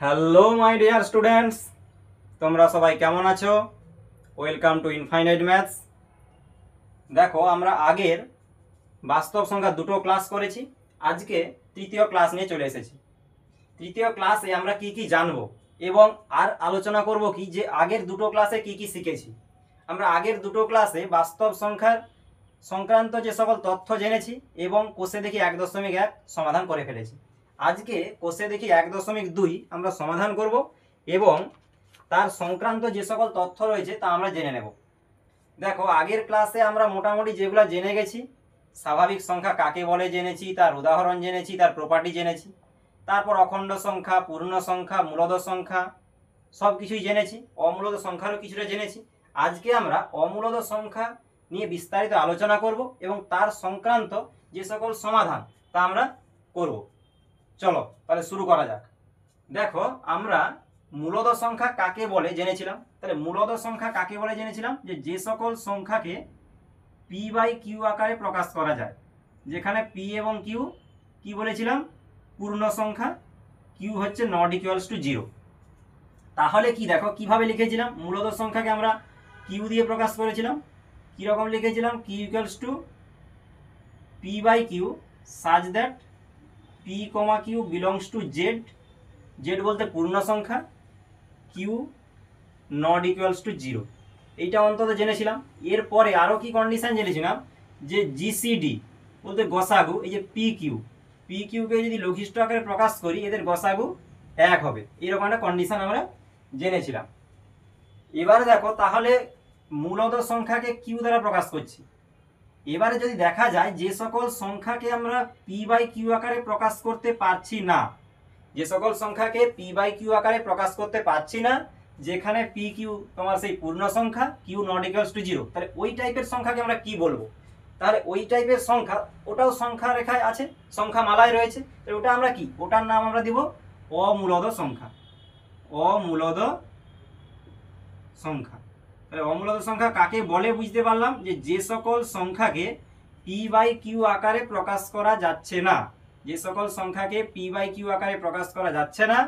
Hello my dear students, তোমরা সবাই কেমন আছো? Welcome to infinite maths. দেখো, আমরা আগের বাস্তব সংখ্যা দুটো ক্লাস করেছি, আজকে তৃতীয় ক্লাস নিয়ে চলে এসেছি। তৃতীয় ক্লাসে আমরা কি কি জানবো এবং আর আলোচনা করব কি যে আগের দুটো ক্লাসে কি কি শিখেছি। আমরা আগের দুটো ক্লাসে বাস্তব সংখ্যার সংক্রান্ত যে সকল তথ্য জেনেছি এবং কোষে দেখি 1.1 সমাধান করে ফেলেছি। আজকে কোষে দেখি 1.2 আমরা সমাধান করব এবং তার সংক্রান্ত যে সকল তথ্য রয়েছে তা আমরা জেনে নেব। দেখো, আগের ক্লাসে আমরা মোটামুটি যেগুলো জেনে গেছি, স্বাভাবিক সংখ্যা কাকে বলে জেনেছি, তার উদাহরণ জেনেছি, তার প্রপার্টি জেনেছি, তারপর অখণ্ড সংখ্যা, পূর্ণ সংখ্যা, মূলদ সংখ্যা সব কিছুই জেনেছি, অমূলদ সংখ্যারও কিছুটা জেনেছি। আজকে আমরা অমূলদ সংখ্যা নিয়ে বিস্তারিত আলোচনা করব এবং তার সংক্রান্ত যে সকল সমাধান তা আমরা করব। চলো তাহলে শুরু করা যাক। দেখো, আমরা মূলদ সংখ্যা কাকে বলে জেনেছিলাম। তাহলে মূলদ সংখ্যা কাকে বলে জেনেছিলাম যে সকল সংখ্যাকে পি বাই কিউ আকারে প্রকাশ করা যায়, যেখানে পি এবং কিউ কি বলেছিলাম, পূর্ণ সংখ্যা, কিউ হচ্ছে নট ইকুয়ালস টু 0। তাহলে কি দেখো কিভাবে লিখেছিলাম, মূলদ সংখ্যাকে আমরা কিউ দিয়ে প্রকাশ করেছিলাম। কিরকম লিখেছিলাম, Q equals to P by Q such that P comma Q belongs to Z, Z বলতে পূর্ণ সংখ্যা, কিউ নট ইকুয়ালস টু 0। এইটা অন্তত জেনেছিলাম। এরপরে আরও কি কন্ডিশন জেনেছিলাম, যে জিসিডি বলতে গসাগু, এই যে পি কিউকে যদি লঘিষ্ঠ আকারে প্রকাশ করি এদের গসাগু 1 হবে, এরকম একটা কন্ডিশন আমরা জেনেছিলাম। এবারে দেখো, তাহলে মূলদ সংখ্যাকে কিউ দ্বারা প্রকাশ করছি। এবারে যদি দেখা যায় যে সকল সংখ্যাকে আমরা পি বাই কিউ আকারে প্রকাশ করতে পারছি না, যে সকল সংখ্যাকে পি বাই কিউ আকারে প্রকাশ করতে পারছি না, যেখানে পি কিউ তোমার সেই পূর্ণ সংখ্যা, কিউ নট ইকুয়ালস টু 0, তাহলে ওই টাইপের সংখ্যাকে আমরা কি বলবো? তাহলে ওই টাইপের সংখ্যা, ওটাও সংখ্যা রেখায় আছে, সংখ্যা মালায় রয়েছে, তাহলে ওটা আমরা কি, ওটার নাম আমরা দিব অমূলদ সংখ্যা। অমূলদ সংখ্যা। তাহলে অমূলদ সংখ্যা কাকে বলে বুঝতে পারলাম, যে সকল সংখ্যাকে পি বাই কিউ আকারে প্রকাশ করা যাচ্ছে না, যে সকল সংখ্যাকে পি বাই কিউ আকারে প্রকাশ করা যাচ্ছে না,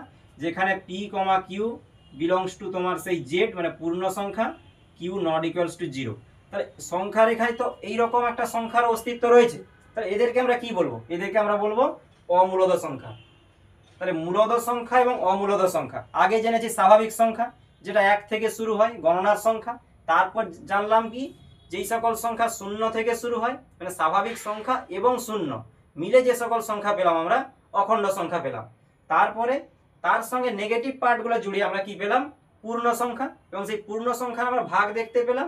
যেখানে P comma Q belongs to তোমার সেই জেড মানে পূর্ণ সংখ্যা, কিউ নট ইকুয়ালস টু 0। তাহলে সংখ্যা রেখায় তো এইরকম একটা সংখ্যার অস্তিত্ব রয়েছে, তাহলে এদেরকে আমরা কি বলবো? এদেরকে আমরা বলবো অমূলদ সংখ্যা। তাহলে মূলদ সংখ্যা এবং অমূলদ সংখ্যা আগে জেনেছি স্বাভাবিক সংখ্যা, যেটা 1 থেকে শুরু হয়, গণনার সংখ্যা। তারপর জানলাম কি, যেই সকল সংখ্যা 0 থেকে শুরু হয়, মানে স্বাভাবিক সংখ্যা এবং 0 মিলে যে সকল সংখ্যা পেলাম আমরা অখণ্ড সংখ্যা পেলাম। তারপরে তার সঙ্গে নেগেটিভ পার্টগুলো জুড়িয়ে আমরা কি পেলাম, পূর্ণ সংখ্যা। এবং সেই পূর্ণ সংখ্যা আমরা ভাগ দেখতে পেলাম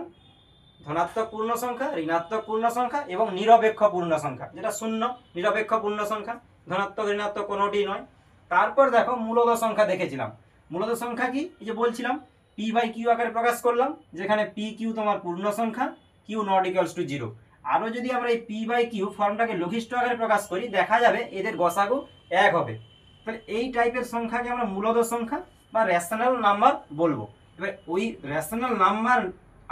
ধনাত্মক পূর্ণ সংখ্যা, ঋণাত্মক পূর্ণ সংখ্যা এবং নিরপেক্ষ পূর্ণ সংখ্যা, যেটা 0 নিরপেক্ষ পূর্ণ সংখ্যা, ধনাত্মক ঋণাত্মক কোনোটি নয়। তারপর দেখো মূলদ সংখ্যা দেখেছিলাম। মূলদ সংখ্যা কি, এই যে বলছিলাম পি বাই কিউ আকারে প্রকাশ করলাম, যেখানে পি কিউ তোমার পূর্ণ সংখ্যা, কিউ নট ইকুয়ালস টু 0। আরও যদি আমরা এই পি বাই কিউ ফর্মটাকে লঘিষ্ঠ আকারে প্রকাশ করি, দেখা যাবে এদের গসাগু 1 হবে। তাহলে এই টাইপের সংখ্যাকে আমরা মূলদ সংখ্যা বা রেশনাল নাম্বার বলবো। এবার ওই রেশনাল নাম্বার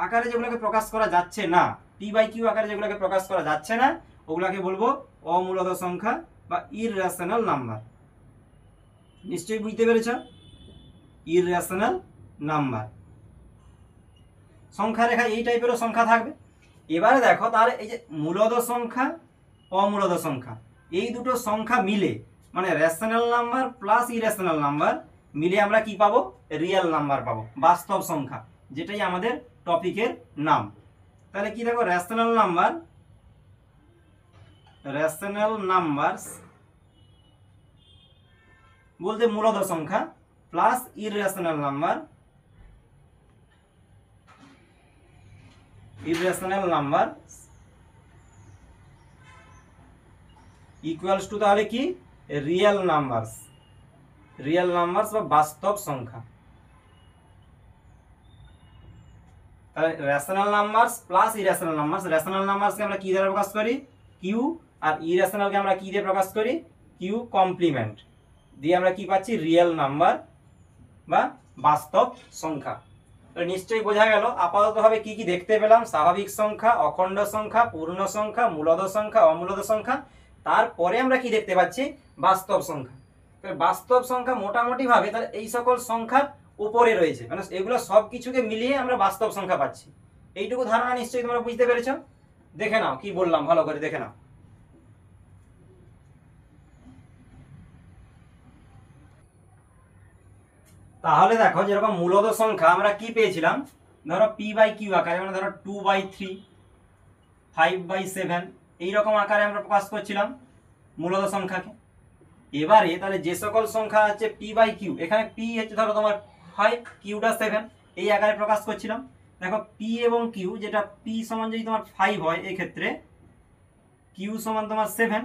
আকারে যেগুলোকে প্রকাশ করা যাচ্ছে না, পি বাই কিউ আকারে যেগুলোকে প্রকাশ করা যাচ্ছে না, ওগুলাকে বলবো অমূলদ সংখ্যা বা ইররেশনাল নাম্বার। নিশ্চয়ই বুঝতে পেরেছ, ইররেশনাল নাম্বার। সংখ্যা রেখা এই টাইপেরও সংখ্যা থাকবে। এবারে দেখো, তাহলে এই যে মূলদ সংখ্যা, অমূলদ সংখ্যা, এই দুটো সংখ্যা মিলে মানে rational number plus irrational number মিলে আমরা কি পাবো, রিয়েল নাম্বার পাবো, বাস্তব সংখ্যা, যেটাই আমাদের টপিকের নাম। তাহলে কি দেখো, রেশনাল নাম্বার বলতে মূলদ সংখ্যা plus irrational number equals to তাহলে কি, রিয়েল নাম্বারস বা বাস্তব সংখ্যা। তাহলে rational numbers plus irrational numbers, rational নাম্বারসকে আমরা কি দ্বারা প্রকাশ করি, কিউ, আর ইরেশনালকে আমরা কি দিয়ে প্রকাশ করি, কিউ কমপ্লিমেন্ট দিয়ে আমরা কি পাচ্ছি, রিয়েল নাম্বার বা বাস্তব সংখ্যা। নিশ্চয়ই বোঝা গেল আপাততভাবে কি কি দেখতে পেলাম, স্বাভাবিক সংখ্যা, অখণ্ড সংখ্যা, পূর্ণ সংখ্যা, মূলদ সংখ্যা, অমূলদ সংখ্যা। তারপরে আমরা কি দেখতে পাচ্ছি, বাস্তব সংখ্যা। বাস্তব সংখ্যা মোটামুটি ভাবে তাহলে এই সকল সংখ্যার উপরে রয়েছে, মানে এগুলো সব কিছুকে মিলিয়ে আমরা বাস্তব সংখ্যা পাচ্ছি। এইটুকু ধারণা নিশ্চয়ই তোমরা বুঝতে পেরেছো। দেখে নাও কি বললাম, ভালো করে দেখে নাও। তাহলে দেখো যেরকম মূলদ সংখ্যা আমরা কি পেয়েছিলাম, ধরো পি বাই কিউ আকারে, মানে ধরো 2/3, 5/7 এইরকম আকারে আমরা প্রকাশ করছিলাম মূলদ সংখ্যাকে। এবারে তাহলে যে সকল সংখ্যা আছে পি বাই কিউ, এখানে পি হচ্ছে ধরো তোমার 5, কিউটা 7, এই আকারে প্রকাশ করছিলাম। দেখো পি এবং কিউ, যেটা পি সমান যদি তোমার 5 হয় এক্ষেত্রে, কিউ সমান তোমার 7,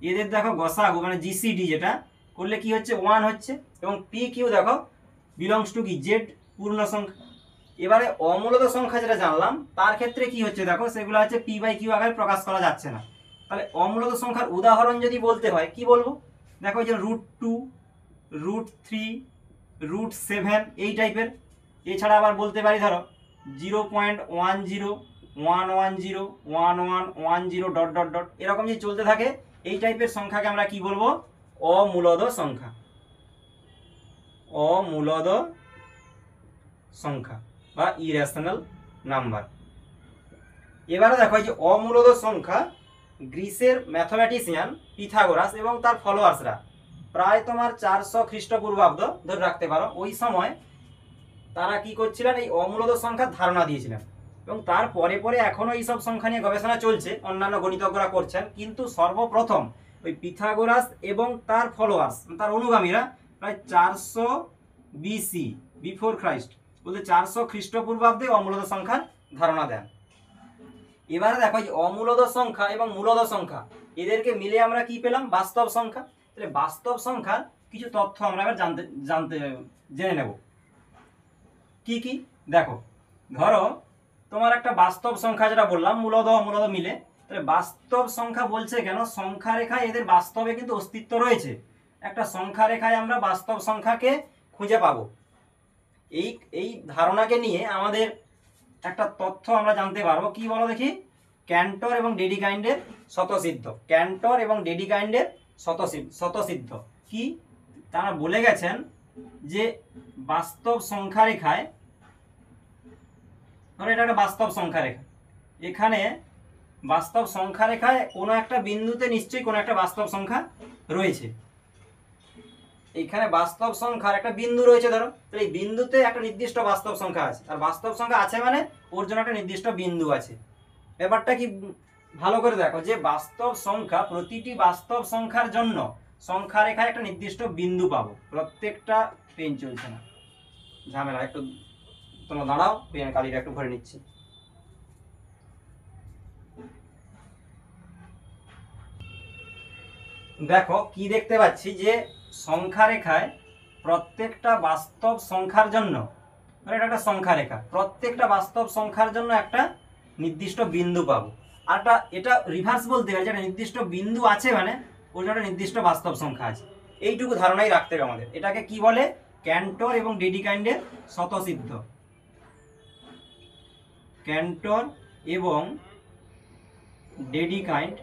এদের দেখো গসাগু মানে জিসিডি যেটা করলে কি হচ্ছে 1 হচ্ছে, এবং পি কিউ দেখো বিলংস টু কি জেড পূর্ণ সংখ্যা। এবারে অমূলদ সংখ্যা যেটা জানলাম তার ক্ষেত্রে কি হচ্ছে দেখো, সেগুলো হচ্ছে পি বাই কিউ আকারে প্রকাশ করা যাচ্ছে না। তাহলে অমূলদ সংখ্যার উদাহরণ যদি বলতে হয় কি বলবো, দেখো যে √2, √3, √7 এই টাইপের। এছাড়া আবার বলতে পারি ধরো 0.10, 110, 1110 ডট ডট ডট এরকম যদি চলতে থাকে, এই টাইপের সংখ্যাকে আমরা কি বলবো, অমূলদ সংখ্যা। অমূলদ সংখ্যা বা ইরেশনাল নাম্বার। এবারে দেখো এই যে অমূলদ সংখ্যা, গ্রিসের ম্যাথমেটিশিয়ান পিথাগোরাস এবং তার ফলোয়ার্সরা প্রায় তোমার 400 খ্রিস্টপূর্বাব্দ ধরে রাখতে পারো, ওই সময় তারা কি করছিলেন, এই অমূলদ সংখ্যার ধারণা দিয়েছিলেন। এবং তার পরে পরে এখনো এইসব সংখ্যা নিয়ে গবেষণা চলছে, অন্যান্য গণিতজ্ঞরা করছেন, কিন্তু সর্বপ্রথম ওই পিথাগোরাস এবং তার ফলোয়ার্স, তার অনুগামীরা প্রায় 400 বিসি, বিফোর খ্রাইস্ট, বলতে 400 খ্রিস্টপূর্বাব্দে অমূলদ সংখ্যার ধারণা দেন। এবারে দেখো এই অমূলদ সংখ্যা এবং মূলদ সংখ্যা এদেরকে মিলে আমরা কি পেলাম, বাস্তব সংখ্যা। তাহলে বাস্তব সংখ্যার কিছু তথ্য আমরা এবার জেনে নেব। কি কি দেখো, ধরো তোমার একটা বাস্তব সংখ্যা যেটা বললাম মূলদ অমূলদ মিলে, তাহলে বাস্তব সংখ্যা বলছে কেন, সংখ্যা রেখায় এদের বাস্তবে কিন্তু অস্তিত্ব রয়েছে। একটা সংখ্যা রেখায় আমরা বাস্তব সংখ্যাকে খুঁজে পাবো। এই ধারণাকে নিয়ে আমাদের একটা তথ্য আমরা জানতে পারবো, কি বলো দেখি, ক্যান্টর এবং ডেডিকাইন্ডের স্বতঃসিদ্ধ। ক্যান্টর এবং ডেডিকাইন্ডের স্বতঃসিদ্ধ কি, তারা বলে গেছেন যে বাস্তব সংখ্যা রেখায়, ধরো এটা একটা বাস্তব সংখ্যা রেখা, এখানে বাস্তব সংখ্যা রেখায় কোনো একটা বিন্দুতে নিশ্চয়ই কোনো একটা বাস্তব সংখ্যা রয়েছে। এইখানে বাস্তব সংখ্যার একটা বিন্দু রয়েছে ধরো, তো এই বিন্দুতে একটা নির্দিষ্ট বাস্তব সংখ্যা আছে, আর বাস্তব সংখ্যা আছে মানে ওর জন্য একটা নির্দিষ্ট বিন্দু আছে। ব্যাপারটা কি ভালো করে দেখো, যে বাস্তব সংখ্যা, প্রতিটি বাস্তব সংখ্যার জন্য সংখ্যা রেখায় একটা নির্দিষ্ট বিন্দু পাবো। প্রত্যেকটা পেন চলছে না, ঝামেলা, একটু তোমরা দাঁড়াও, পেন কালিটা একটু ভরে নিচ্ছি। দেখো কি দেখতে পাচ্ছি, যে সংখ্যা রেখায় প্রত্যেকটা বাস্তব সংখ্যার জন্য, এটা একটা সংখ্যা রেখা, প্রত্যেকটা বাস্তব সংখ্যার জন্য একটা নির্দিষ্ট বিন্দু পাবো। আর এটা রিভার্স বলতে হয়, যেটা নির্দিষ্ট বিন্দু আছে মানে ওর একটা নির্দিষ্ট বাস্তব সংখ্যা আছে। এইটুকু ধারণাই রাখতে হবে আমাদের। এটাকে কি বলে, ক্যান্টর এবং ডেডিকাইন্ডের স্বতঃসিদ্ধ। ক্যান্টর এবং ডেডিকাইন্ড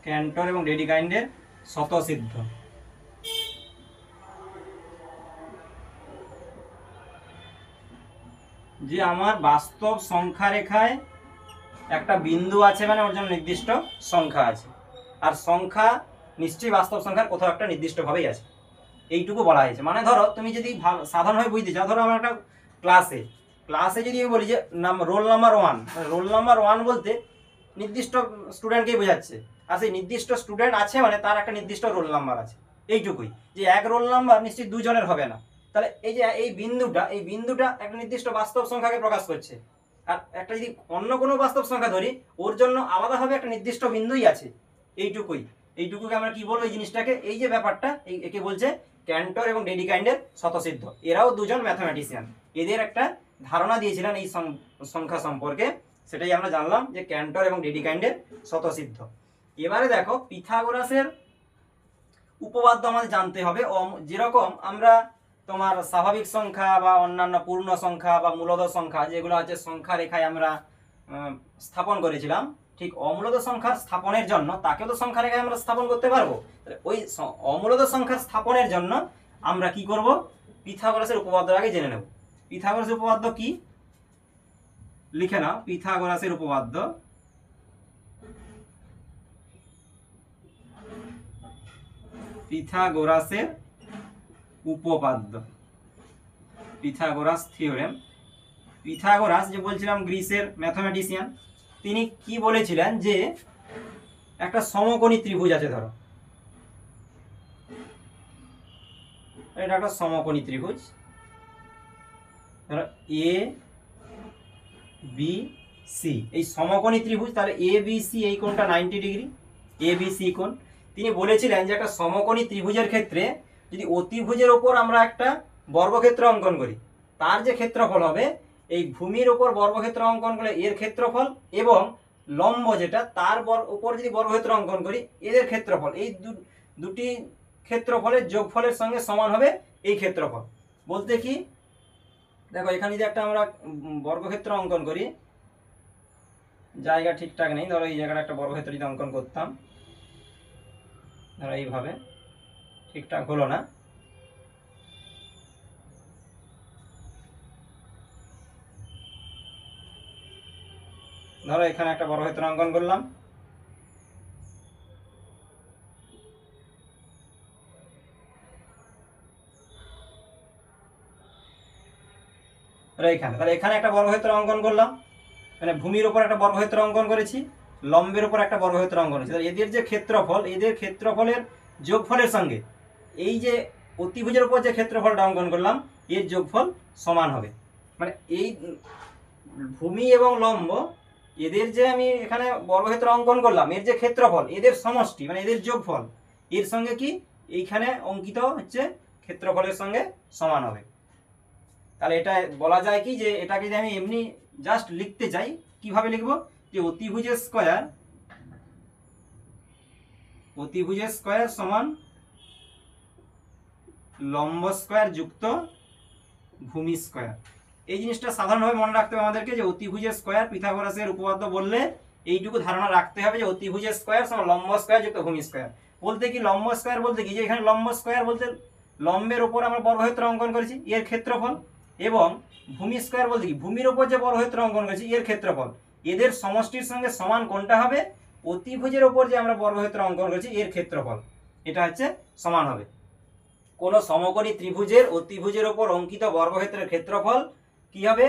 ক্যান্টর এবং ডেডিকাইন্ডের স্বতঃসিদ্ধ। যে আমার বাস্তব সংখ্যা রেখায় একটা বিন্দু আছে মানে ওর জন্য নির্দিষ্ট সংখ্যা আছে, আর সংখ্যা নিশ্চয়ই বাস্তব সংখ্যার কোথাও একটা নির্দিষ্টভাবেই আছে, এইটুকু বলা হয়েছে। মানে ধরো তুমি যদি সাধারণভাবে বুঝতে চাও, ধরো আমার একটা ক্লাসে যদি আমি বলি যে রোল নাম্বার 1, রোল নাম্বার 1 বলতে নির্দিষ্ট স্টুডেন্টকেই বোঝাচ্ছে, আর সেই নির্দিষ্ট স্টুডেন্ট আছে মানে তার একটা নির্দিষ্ট রোল নাম্বার আছে, এইটুকুই। যে এক রোল নাম্বার নিশ্চয়ই দুজনের হবে না। তাহলে এই যে এই বিন্দুটা একটা নির্দিষ্ট বাস্তব সংখ্যাকে প্রকাশ করছে, আর একটা যদি অন্য কোনো বাস্তব সংখ্যা ধরি ওর জন্য আলাদাভাবে একটা নির্দিষ্ট বিন্দুই আছে, এইটুকুকে আমরা কি বলবো, এই জিনিসটাকে, এই যে ব্যাপারটা, একে বলছে ক্যান্টর এবং ডেডিকাইন্ডের স্বতঃসিদ্ধ। এরাও দুজন ম্যাথমেটিশিয়ান, এদের একটা ধারণা দিয়েছিলেন এই সংখ্যা সম্পর্কে, সেটাই আমরা জানলাম যে ক্যান্টর এবং ডেডিকাইন্ডের স্বতঃসিদ্ধ। এবারে দেখো পিথাগোরাসের উপপাদ্য আমাদের জানতে হবে। যেরকম আমরা তোমার স্বাভাবিক সংখ্যা বা অন্যান্য পূর্ণ সংখ্যা বা মূলদ সংখ্যা যেগুলো আছে সংখ্যা রেখায় আমরা স্থাপন করেছিলাম, ঠিক অমূলদ সংখ্যার স্থাপনের জন্য তাকেও তো সংখ্যা রেখায় আমরা স্থাপন করতে পারবো। ওই অমূলদ সংখ্যার স্থাপনের জন্য আমরা কি করব, পিথাগোরাসের উপপাদ্য আগে জেনে নেব। পিথাগোরাসের উপপাদ্য কি লিখে নাও। পিথাগোরাসের উপপাদ্য পিথাগোরাসের উপপাদ্য পিথাগোরাস থিওরেম। পিথাগোরাস যে বলছিলাম গ্রিসের ম্যাথমেটিশিয়ান, তিনি কি বলেছিলেন যে একটা সমকোণী ত্রিভুজ আছে, ধরো এটা একটা সমকোণী ত্রিভুজ, ধরো এ বি সি, এই সমকোণী ত্রিভুজ, তাহলে এ বি সি এই কোণটা 90 ডিগ্রি, এ বি সি কোণ। তিনি বলেছিলেন যে একটা সমকোণী ত্রিভুজের ক্ষেত্রে যদি অতিভুজের ওপর আমরা একটা বর্গক্ষেত্র অঙ্কন করি, তার যে ক্ষেত্রফল হবে এই ভূমির ওপর বর্গক্ষেত্র অঙ্কন করলে এর ক্ষেত্রফল, এবং লম্ব যেটা তার উপর যদি বর্গক্ষেত্র অঙ্কন করি এদের ক্ষেত্রফল, এই দুটি ক্ষেত্রফলের যোগফলের সঙ্গে সমান হবে এই ক্ষেত্রফল। বলতে কি, দেখো এখানে যদি একটা আমরা বর্গক্ষেত্র অঙ্কন করি, জায়গা ঠিকঠাক নেই, ধরো এই জায়গাটা একটা বর্গক্ষেত্র যদি অঙ্কন করতাম, ধরো এইভাবে, ঠিকঠাক হলো না, ধরো এখানে একটা বর্গক্ষেত্র অঙ্কন করলাম, এখানে, তাহলে এখানে একটা বর্গক্ষেত্র অঙ্কন করলাম, মানে ভূমির উপর একটা বর্গক্ষেত্র অঙ্কন করেছি, লম্বের উপর একটা বর্গক্ষেত্র অঙ্কন করেছি, তাহলে এদের যে ক্ষেত্রফল, এদের ক্ষেত্রফলের যোগফলের সঙ্গে এই যে অতিভুজের উপর যে ক্ষেত্রফলটা অঙ্কন করলাম এর যোগফল সমান হবে। মানে এই ভূমি এবং লম্ব এদের যে আমি এখানে বর্গক্ষেত্র অঙ্কন করলাম এর যে ক্ষেত্রফল, এদের সমষ্টি মানে এদের যোগফল, এর সঙ্গে কি এইখানে অঙ্কিত হচ্ছে ক্ষেত্রফলের সঙ্গে সমান হবে। তাহলে এটা বলা যায় কি, যে এটাকে যদি আমি এমনি জাস্ট লিখতে চাই, কিভাবে লিখবো, যে অতিভুজের স্কয়ার সমান লম্ব স্কয়ার যুক্ত ভূমি স্কয়ার। এই জিনিসটা সাধারণভাবে মনে রাখতে হবে আমাদেরকে, যে অতিভুজের স্কয়ার, পিথাগোরাসের উপপাদ্য বললে এইটুকু ধারণা রাখতে হবে যে অতিভুজের স্কয়ার সমান লম্ব স্কয়ার যুক্ত ভূমি স্কয়ার। বলতে কি, লম্ব স্কয়ার বলতে কি, যে এখানে লম্ব স্কয়ার বলতে লম্বের উপর আমরা বর্গক্ষেত্র অঙ্কন করেছি এর ক্ষেত্রফল, এবং ভূমি স্কয়ার বলতে কি, ভূমির উপর যে বর্গক্ষেত্র অঙ্কন করেছি এর ক্ষেত্রফল, এদের সমষ্টির সঙ্গে সমান কোনটা হবে, অতিভুজের উপর যে আমরা বর্গক্ষেত্র অঙ্কন করেছি এর ক্ষেত্রফল, এটা হচ্ছে সমান হবে। কোন সমকোণী ত্রিভুজের অতিভুজের উপর অঙ্কিত বর্গক্ষেত্রের ক্ষেত্রফল কি হবে,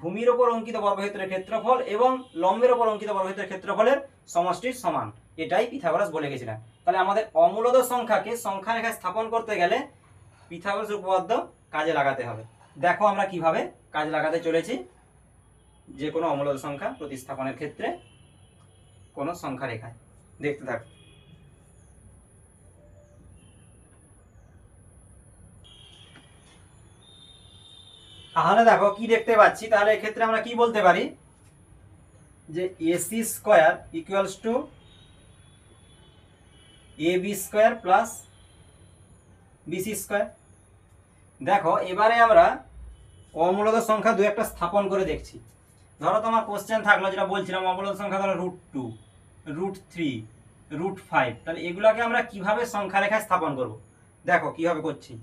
ভূমির উপর অঙ্কিত বর্গক্ষেত্রের ক্ষেত্রফল এবং লম্বের উপর অঙ্কিত বর্গক্ষেত্রের ক্ষেত্রফলের সমষ্টির সমান। এটাই পিথাগোরাস বলে গেছিলেন। তাহলে আমাদের অমূলদ সংখ্যাকে সংখ্যা রেখায় স্থাপন করতে গেলে পিথাগোরাসের উপপাদ্য কাজে লাগাতে হবে। দেখো আমরা কিভাবে কাজে লাগাতে চলেছি। যে কোনো অমূলদ সংখ্যা প্রতিস্থাপনের ক্ষেত্রে কোনো সংখ্যা রেখায়, দেখতে থাক। তাহলে দেখো কি দেখতে পাচ্ছি, তাহলে এক্ষেত্রে আমরা কি বলতে পারি, যে AC square equals to A B square plus BC square. দেখো এবারে আমরা অমূলদ সংখ্যা দু একটা স্থাপন করে দেখছি। ধরো তোমার কোশ্চেন থাকলো, যেটা বলছিলাম অমূলদ সংখ্যা, ধরো √2, √3, √5, তাহলে এগুলোকে আমরা কিভাবে সংখ্যা রেখায় স্থাপন করব, দেখো কিভাবে করছি।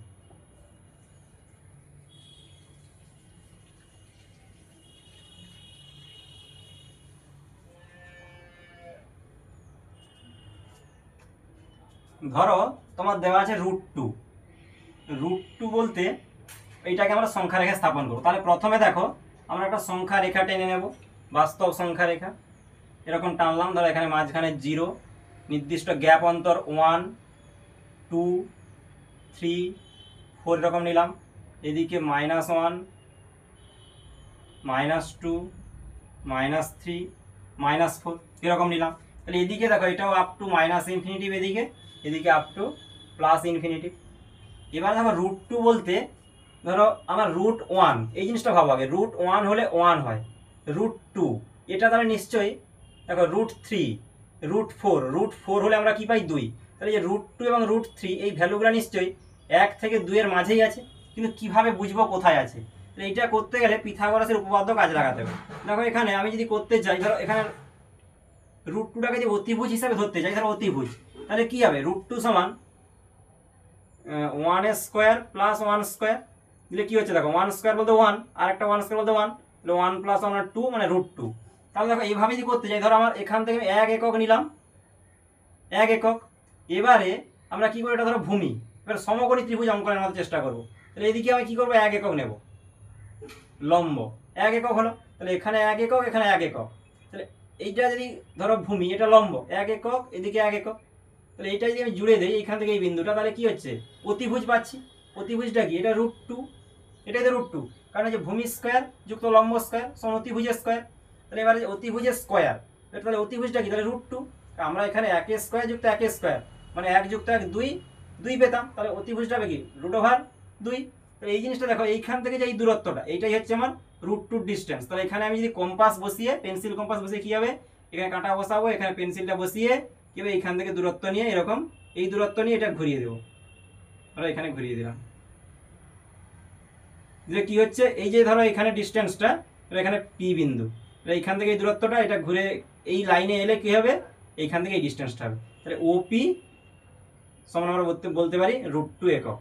ধরো তোমার দেওয়া আছে √2 বলতে এইটাকে আমরা সংখ্যা রেখা স্থাপন করবো। তাহলে প্রথমে দেখো আমরা একটা সংখ্যা রেখা টেনে নেব, বাস্তব সংখ্যা রেখা এরকম টানলাম, ধরো এখানে মাঝখানে 0, নির্দিষ্ট গ্যাপ অন্তর 1, 2, 3, 4 এরকম নিলাম, এদিকে -1, -2, -3, -4 এরকম নিলাম। তাহলে এদিকে দেখো এটাও আপ টু -ইনফিনিটিভ, এদিকে আপ টু +ইনফিনিটিভ। এবার দেখো √2 বলতে ধরো আমার √1, এই জিনিসটা ভাবো আগে, √1 হলে 1 হয়, √2 এটা তাহলে নিশ্চয়ই দেখো √3, √4 হলে আমরা কি পাই 2, তাহলে যে √2 এবং √3 এই ভ্যালুগুলো নিশ্চয়ই 1 থেকে 2 এর মাঝেই আছে, কিন্তু কিভাবে বুঝবো কোথায় আছে? এইটা করতে গেলে পিথাগোরাসের উপপাদ্য কাজে লাগাতে হবে। দেখো এখানে আমি যদি করতে চাই, ধরো এখানে রুট টুটাকে যদি অতিভুজ হিসাবে ধরতে চাই, ধরো অতিভুজ, তাহলে কি হবে? রুট টু সমান 1 স্কোয়ার প্লাস 1 স্কোয়ার দিলে কি হচ্ছে? দেখো 1 স্কোয়ার বলতে 1, আর একটা 1 স্কোয়ার বলতে 1, তাহলে 1 প্লাস 1 আর 2 মানে রুট 2। তাহলে দেখো এইভাবে যদি করতে চাই, ধরো আমার এখান থেকে আমি 1 একক নিলাম, 1 একক। এবারে আমরা কি করবো? এটা ধরো ভূমি, এবার সমকোণী ত্রিভুজ অঙ্কনের মতো চেষ্টা করবো। তাহলে এদিকে আমি কি করবো? 1 একক নেব, লম্ব 1 একক হলো, তাহলে এখানে 1 একক, এখানে 1 একক। তাহলে এইটা যদি ধরো ভূমি, এটা লম্ব 1 একক, এদিকে 1 একক, তাহলে এইটা যদি আমি জুড়ে দিই এখান থেকে এই বিন্দুটা, তাহলে কি হচ্ছে? অতিভুজ পাচ্ছি। অতিভুজটা কি? এটা রুট 2, এটাই তো রুট 2, কারণ যে ভূমি স্কোয়ার যুক্ত লম্ব স্কোয়ার সমান অতিভুজের স্কোয়ার। তাহলে এবারে অতিভুজের স্কোয়ার, তাহলে অতিভুজটা কি? তাহলে রুট 2। আমরা এখানে 1 স্কোয়ার যুক্ত 1 স্কোয়ার মানে 1 যুক্ত 1 2, 2 পেতাম, তাহলে অতিভুজটা হবে কি? √2। তাহলে এই জিনিসটা দেখো, এইখান থেকে যে এই দূরত্বটা, এইটাই হচ্ছে আমার রুট 2 ডিস্টেন্স। তাহলে এখানে আমি যদি কম্পাস বসিয়ে, পেন্সিল কম্পাস বসিয়ে কি হবে? এখানে কাঁটা বসাবো, এখানে পেন্সিলটা বসিয়ে কি হবে? এইখান থেকে দূরত্ব নিয়ে এরকম এই দূরত্ব নিয়ে এটা ঘুরিয়ে দেবো। ধরো এখানে ঘুরিয়ে দিলাম, যে কি হচ্ছে? এই যে ধরো এখানে ডিস্টেন্সটা, এখানে পি বিন্দু, এইখান থেকে এই দূরত্বটা এটা ঘুরে এই লাইনে এলে কি হবে? এইখান থেকে এই ডিস্টেন্সটা হবে। তাহলে ওপি সমান আমরা বলতে পারি √2 একক।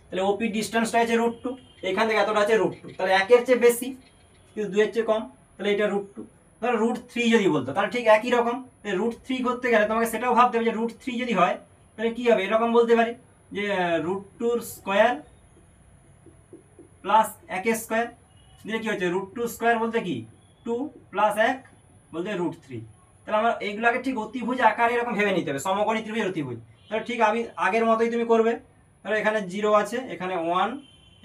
তাহলে ওপি ডিস্টেন্সটা আছে √2, এখান থেকে এতটা আছে √2, তাহলে 1 এর চেয়ে বেশি কিন্তু 2 এর চেয়ে কম, তাহলে এটা √2। ধরো √3 যদি বলতো তাহলে ঠিক একই রকম। √3 করতে গেলে তোমাকে সেটাও ভাবতে হবে যে √3 যদি হয় তাহলে কি হবে? এরকম বলতে পারি যে √2 স্কোয়ার প্লাস 1 স্কোয়ার দিলে কি হচ্ছে? √2 স্কোয়ার বলতে কি? 2 প্লাস 1 বলতে √3। তাহলে আমরা এইগুলোকে ঠিক অতিভুজ আকারে এরকম ভেবে নিতে হবে, সমকোণী ত্রিভুজের অতিভুজ। তাহলে ঠিক আমি আগের মতোই তুমি করবে। ধরো এখানে 0 আছে, এখানে 1,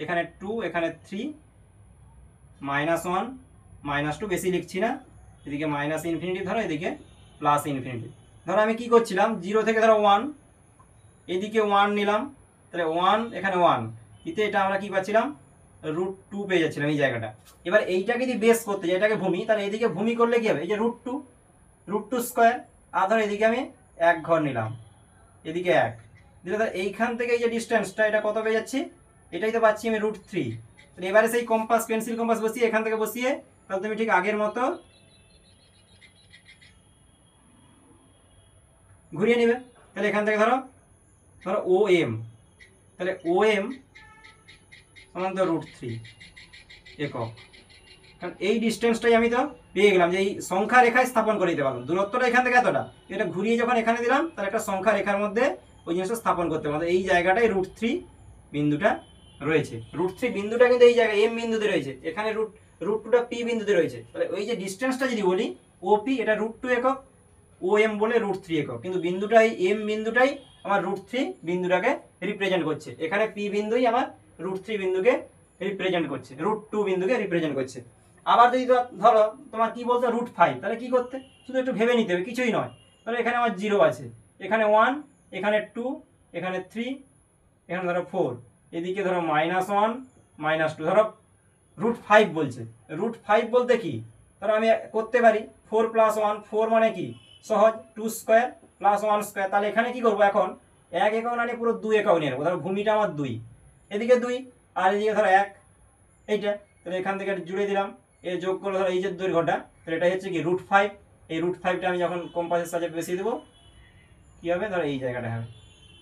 এখানে 2, এখানে 3, -1 -2, বেশি লিখছি না, এদিকে -ইনফিনিটি ধরো, এদিকে +ইনফিনিটি। ধরো আমি কি করছিলাম? 0 থেকে ধরো 1, এদিকে 1 নিলাম, তাহলে 1, এখানে 1, এতে এটা আমরা কি পাচ্ছিলাম? √2 পেয়ে যাচ্ছিলাম এই জায়গাটা। এবার এইটাকে যদি বেস করতে যাই, এটাকে ভূমি, তাহলে এইদিকে ভূমি করলে কি হবে? এই যে √2 স্কোয়ার, আর ধরো এদিকে আমি 1 ঘর নিলাম, এদিকে 1 দিলে, তাহলে এইখান থেকে এই যে ডিস্টেন্সটা এটা কত পেয়ে যাচ্ছি? এটাই তো পাচ্ছি আমি √3। তাহলে এবারে সেই কম্পাস, পেন্সিল কম্পাস বসিয়ে এখান থেকে বসিয়ে, তাহলে তুমি ঠিক আগের মতো ঘুরিয়ে নেবে। তাহলে এখান থেকে ধরো OM, তাহলে OM সমান তো √3 একক। কারণ এই ডিস্টেন্সটাই আমি তো পেয়ে গেলাম, যে এই সংখ্যা রেখায় স্থাপন করে দিতে পারলাম। দূরত্বটা এখান থেকে এতটা, এটা ঘুরিয়ে যখন এখানে দিলাম তাহলে একটা সংখ্যা রেখার মধ্যে ওই জিনিসটা স্থাপন করতে পারলাম। এই জায়গাটায় √3 বিন্দুটা রয়েছে। √3 বিন্দুটা কিন্তু এই জায়গায় M বিন্দুতে রয়েছে, এখানে √2টা P বিন্দুতে রয়েছে। তাহলে ওই যে ডিস্টেন্সটা যদি বলি OP, এটা √2 একক, OM বলে √3 একক, কিন্তু বিন্দুটা এই M বিন্দুটাই আমার √3 বিন্দুটাকে রিপ্রেজেন্ট করছে। এখানে P বিন্দুই আমার √3 বিন্দুকে রিপ্রেজেন্ট করছে, √2 বিন্দুকে রিপ্রেজেন্ট করছে। আবার যদি ধরো তোমার কি বলতো √5, তাহলে কি করতে? শুধু একটু ভেবে নিতে হবে, কিছুই নয়। তাহলে এখানে আমার 0 আছে, এখানে 1, এখানে 2, এখানে 3, এখানে ধরো 4, এদিকে ধরো -1 -2, ধরো √5 বলছে। √5 বলতে কি? ধরো আমি করতে পারি 4 + 1, 4 মানে কি? সহজ, 2 স্কোয়ার প্লাস 1 স্কোয়ার। তাহলে এখানে কি করবো? এখন 1 একক না নিয়ে পুরো 2 একক নিয়ে নেবো। ধরো ভূমিটা আমার 2, এদিকে 2, আর এদিকে ধরো 1, এইটা। তাহলে এখান থেকে জুড়ে দিলাম, এ যোগ করলে ধরো এই যে দৈর্ঘ্যটা, তাহলে এটা হচ্ছে কি √5। এই √5টা আমি যখন কম্পাসের সাহায্যে বেশি দেবো কি হবে? ধরো এই জায়গাটা হবে,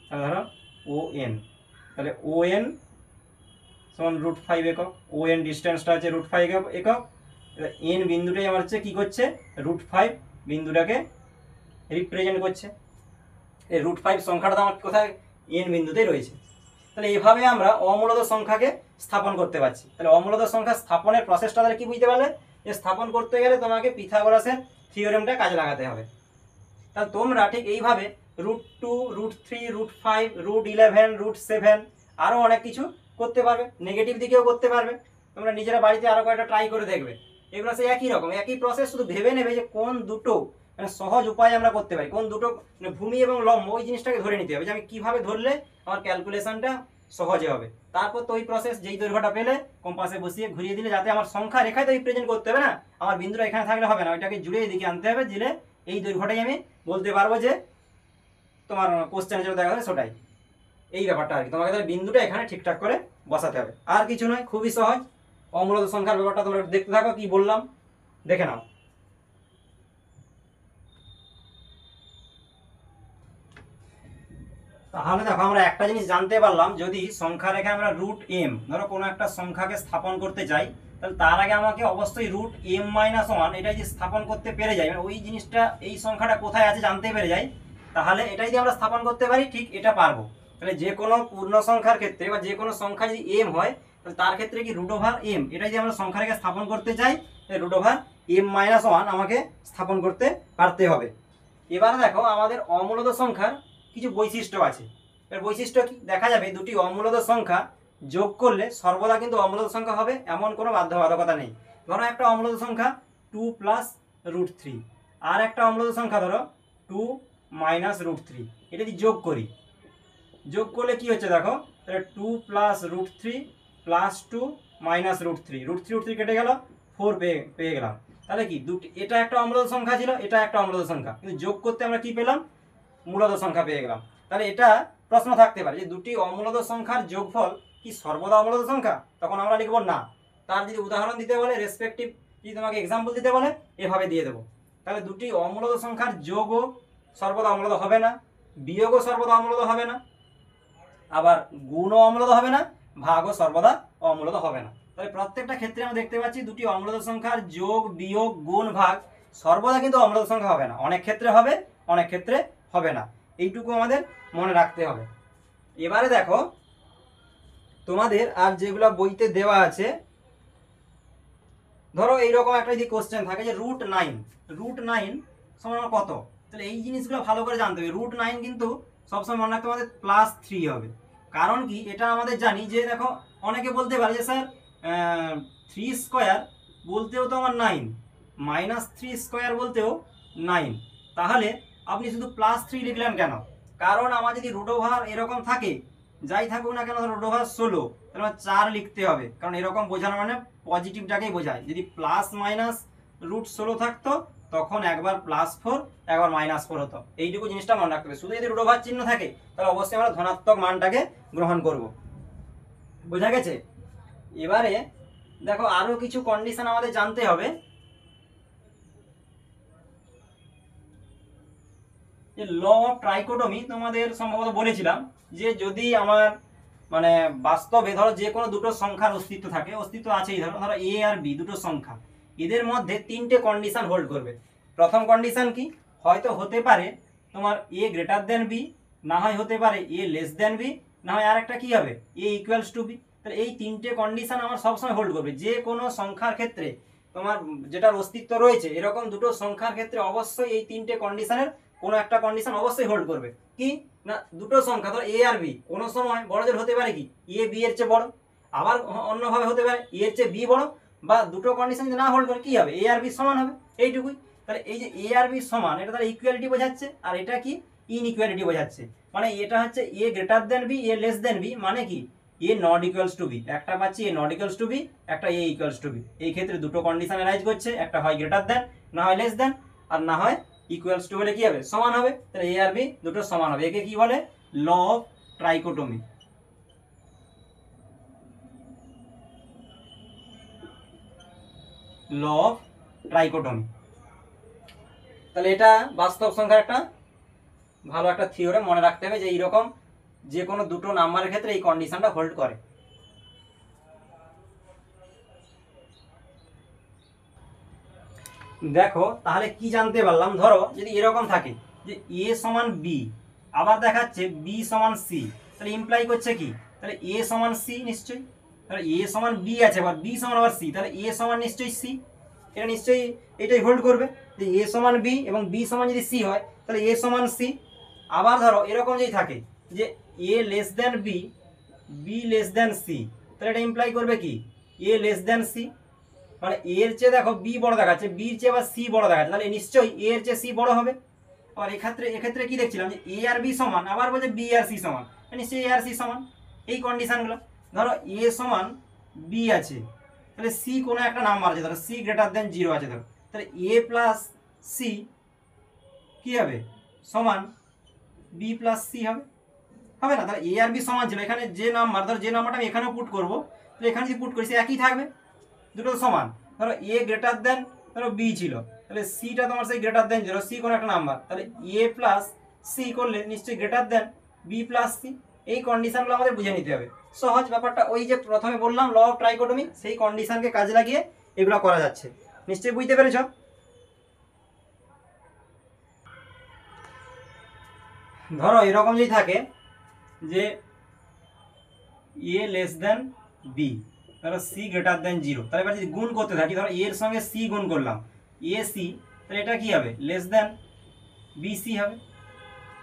তাহলে ধরো ON, তাহলে ON সমান √5 একক। ON ডিস্টেন্সটা হচ্ছে √5 একক। N বিন্দুটাই আমার হচ্ছে কি করছে? √5 বিন্দুটাকে রিপ্রেজেন্ট করছে। এই √5 সংখ্যাটা তো আমার কোথায়? N বিন্দুতেই রয়েছে। তাহলে এভাবে আমরা অমূলত সংখ্যাকে স্থাপন করতে পারছি। তাহলে অমূলত সংখ্যা স্থাপনের প্রসেসটা তাহলে কি বুঝতে পারলে? যে স্থাপন করতে গেলে তোমাকে পিথাগোরাসের থিওরেমটা কাজে লাগাতে হবে। তাহলে তোমরা ঠিক এইভাবে √2, √3, √5, √11, √7 আরও অনেক কিছু করতে পারবে, নেগেটিভ দিকেও করতে পারবে। তোমরা নিজেরা বাড়িতে আরও কয়েকটা ট্রাই করে দেখবে। এগুলো সেই একই রকম, একই প্রসেস, শুধু ভেবে নেবে যে কোন দুটো মানে সহজ উপায় আমরা করতে পারি, কোন দুটো মানে ভূমি এবং লম্ব, ওই জিনিসটাকে ধরে নিতে হবে যে আমি কিভাবে ধরলে আমার ক্যালকুলেশনটা সহজে হবে। তারপর তো ওই প্রসেস, যেই দৈর্ঘ্যটা পেলে কম্পাসে বসিয়ে ঘুরিয়ে দিলে, যাতে আমার সংখ্যা রেখায় তো রিপ্রেজেন্ট করতে হবে না, আমার বিন্দুটা এখানে থাকলে হবে না, ওইটাকে জুড়ে এদিকে আনতে হবে, দিলে এই দৈর্ঘ্যটাই আমি বলতে পারবো যে তোমার কোশ্চেনে যেটা দেখা যাবে সেটাই। এই ব্যাপারটা আর কি, তোমাকে তাহলে বিন্দুটা এখানে ঠিকঠাক করে বসাতে হবে, আর কিছু নয়, খুবই সহজ। অমূলত সংখ্যার ব্যাপারটা তোমরা দেখতে থাকো, কি বললাম দেখে নাও। তাহলে দেখো আমরা একটা জিনিস জানতে পারলাম, যদি সংখ্যা রেখে আমরা রুট এম, ধরো কোনো একটা সংখ্যাকে স্থাপন করতে চাই, তাহলে তার আগে আমাকে অবশ্যই রুট এম মাইনাস ওয়ান এটা যদি স্থাপন করতে পেরে যাই, মানে ওই জিনিসটা এই সংখ্যাটা কোথায় আছে জানতে পেরে যাই, তাহলে এটা যদি আমরা স্থাপন করতে পারি ঠিক এটা পারবো। তাহলে যে কোনো পূর্ণ সংখ্যার ক্ষেত্রে বা যে কোনো সংখ্যা যদি এম হয়, তাহলে তার ক্ষেত্রে কি রুট ওভার এম এটা যদি আমরা সংখ্যা রেখে স্থাপন করতে চাই, root over M minus one আমাকে স্থাপন করতে পারতে হবে। এবার দেখো আমাদের অমূলত সংখ্যার কিছু বৈশিষ্ট্য আছে। এর বৈশিষ্ট্য কি দেখা যাবে, দুটি অমূলত সংখ্যা যোগ করলে সর্বদা কিন্তু অমূলত সংখ্যা হবে এমন কোনো বাধ্যবাধকতা নেই। ধরো একটা অমূলত সংখ্যা 2 প্লাস রুট 3, আর একটা অমূলত সংখ্যা ধরো 2 মাইনাস রুট 3, এটা যদি যোগ করি, যোগ করলে কি হচ্ছে দেখো, তাহলে 2 plus root 3 plus 2 minus root 3, root 3 কেটে গেল, 4 পেয়ে গেলাম। তাহলে কি দুটি, এটা একটা অমূলত সংখ্যা ছিল, এটা একটা অমূলত সংখ্যা, কিন্তু যোগ করতে আমরা কি পেলাম, মূলত সংখ্যা পেয়ে গেলাম। তাহলে এটা প্রশ্ন থাকতে পারে যে দুটি অমূলত সংখ্যার যোগফল কি সর্বদা অমূলত সংখ্যা, তখন আমরা লিখবো না। তার যদি উদাহরণ দিতে বলে, রেসপেক্টিভ যদি তোমাকে এক্সাম্পল দিতে বলে, এভাবে দিয়ে দেবো। তাহলে দুটি অমূলত সংখ্যার যোগও সর্বদা অমূলত হবে না, বিয়োগও সর্বদা অমূলত হবে না, আবার গুণও অমূলত হবে না, ভাগও সর্বদা অমূলত হবে না। তাহলে প্রত্যেকটা ক্ষেত্রে আমরা দেখতে পাচ্ছি দুটি অমূলত সংখ্যার যোগ বিয়োগ গুণ ভাগ সর্বদা কিন্তু অমূলত সংখ্যা হবে না, অনেক ক্ষেত্রে হবে, অনেক ক্ষেত্রে হবে না, এইটুকু আমাদের মনে রাখতে হবে। এবারে দেখো তোমাদের আর যেগুলো বইতে দেওয়া আছে, ধরো এইরকম একটা যদি কোশ্চেন থাকে যে রুট 9 সমান কত, তাহলে এই জিনিসগুলো ভালো করে জানতে হবে। রুট 9 কিন্তু সবসময় মনে রাখতে আমাদের +3 হবে, কারণ কি এটা আমাদের জানি যে দেখো অনেকে বলতে পারে যে স্যার 3 স্কোয়ার বলতেও তো আমার 9, -3 স্কোয়ার বলতেও 9, তাহলে আপনি শুধু +3 লিখলেন কেন? কারণ আমার যদি রুট ওভার এরকম থাকে, যাই থাকুক না কেন, রুট ওভার 16, তাহলে আমার 4 লিখতে হবে, কারণ এরকম বোঝানো মানে পজিটিভটাকেই বোঝায়। যদি প্লাস মাইনাস √16 থাকতো, তখন একবার +4 একবার -4 হতো, এইটুকু জিনিসটা মনে রাখতে হবে। শুধু যদি রুট ওভার চিহ্ন থাকে, তাহলে অবশ্যই আমরা ধনাত্মক মানটাকে গ্রহণ করব, বোঝা গেছে? এবারে দেখো আরো কিছু কন্ডিশন আমাদের জানতে হবে। যে ল অফ ট্রাইকোটমি তোমাদের সম্ভবত বলেছিলাম, যে যদি আমার মানে বাস্তবে ধরো যে কোনো দুটো সংখ্যার অস্তিত্ব থাকে, অস্তিত্ব আছেই, ধরো ধরো এ আর বি দুটো সংখ্যা, এদের মধ্যে 3টে কন্ডিশন হোল্ড করবে। প্রথম কন্ডিশন কি, হয়তো হতে পারে তোমার এ গ্রেটার দেন বি, না হয় হতে পারে এ লেস দেন বি, না হয় আর একটা কি হবে এ ইকুয়ালস টু বি। তাহলে এই 3টে কন্ডিশন আমার সবসময় হোল্ড করবে। যে কোনো সংখ্যার ক্ষেত্রে তোমার যেটার অস্তিত্ব রয়েছে, এরকম দুটো সংখ্যার ক্ষেত্রে অবশ্যই এই 3টে কন্ডিশনের কোনো একটা কন্ডিশন অবশ্যই হোল্ড করবে। কি না, দুটো সংখ্যা ধর এ আর বি, কোনো সময় বড় জোর হতে পারে কি এ বি এর চেয়ে বড়, আবার অন্যভাবে হতে পারে এ এর চেয়ে বি বড়, বা দুটো কন্ডিশন যদি না হোল্ড করে কি হবে, এ আর বি সমান হবে, এইটুকুই। তাহলে এই যে এ আর বি সমান, এটা তাহলে ইকুয়ালিটি বোঝাচ্ছে, আর এটা কি ইনইকুয়ালিটি বোঝাচ্ছে। মানে এটা হচ্ছে এ গ্রেটার দেন বি, এ লেস দেন বি, মানে কি এ নট ইকুয়ালস টু বি, একটা পাচ্ছি এ নট ইকুয়ালস টু বি, একটা এ ইকুয়ালস টু বি। এই ক্ষেত্রে দুটো কন্ডিশন অ্যারাইজ করছে, একটা হয় গ্রেটার দেন, না হয় লেস দেন, আর না হয় ইকুয়ালস টু হলে কি হবে সমান হবে। তাহলে এ আর বি দুটো সমান হবে, একে কি বলে ল অফ ট্রাইকোটমি। Law of ট্রাইকোটমি। তাহলে এটা বাস্তব সংখ্যার একটা ভালো একটা থিওরেম, মনে রাখতে হবে যে এইরকম যে কোনো দুটো নাম্বারের ক্ষেত্রে এই কন্ডিশনটা হোল্ড করে। দেখো তাহলে কি জানতে পারলাম, ধরো যদি এরকম থাকে যে এ সমান বি, আবার দেখাচ্ছে বি সমান সি, তাহলে ইমপ্লাই করছে কি, তাহলে এ সমান সি নিশ্চয়ই, তাহলে এ সমান বি আছে, আবার বি সমান আবার সি, তাহলে এ সমান নিশ্চয়ই সি, এটা নিশ্চয়ই এটাই হোল্ড করবে যে এ সমান বি এবং বি সমান যদি সি হয়, তাহলে এ সমান সি। আবার ধরো এরকম যদি থাকে যে A less than B, B less than C, তাহলে এটা ইমপ্লাই করবে কি এ লেস দেন সি, মানে এর চেয়ে দেখো বি বড় দেখাচ্ছে, বির চেয়ে আবার সি বড় দেখাচ্ছে, তাহলে নিশ্চয়ই এ এর চেয়ে সি বড় হবে। আবার এক্ষেত্রে কি দেখছিলাম যে এ আর বি সমান, আবার বলছে বি আর সি সমান, নিশ্চয়ই এ আর সি সমান। এই কন্ডিশনগুলো ধরো এ সমান বি আছে, তাহলে সি কোনো একটা নাম্বার আছে, ধরো সি গ্রেটার দেন 0 আছে, ধরো তাহলে এ প্লাস সি কি হবে সমান বি প্লাস সি হবে। হবে না? তাহলে এ আর বি সমান ছিল, এখানে যে নাম্বার, ধরো যে নাম্বারটা আমি এখানেও পুট করবো, তাহলে এখানে যদি পুট করি সে একই থাকবে, দুটো তো সমান। ধরো এ গ্রেটার দেন ধরো বি ছিল, তাহলে সিটা তোমার সেই গ্রেটার দেন 0, সি কোনো একটা নাম্বার, তাহলে এ প্লাস সি করলে নিশ্চয়ই greater than B plus C. এই কন্ডিশনগুলো আমাদের বুঝে নিতে হবে। সহজ ব্যাপারটা, ওই যে প্রথমে বললাম ল অফ ট্রাইকোটমি, সেই কন্ডিশনকে কাজে লাগিয়ে এগুলো করা যাচ্ছে। নিশ্চয়ই বুঝতে পেরেছ? ধরো এরকম যদি থাকে যে এ লেস দেন বি, ধরো সি গ্রেটার দেন 0, তাহলে এবার যদি গুণ করতে থাকি, ধরো এর সঙ্গে সি গুণ করলাম, এ সি, তাহলে এটা কি হবে? লেস দেন বি সি হবে,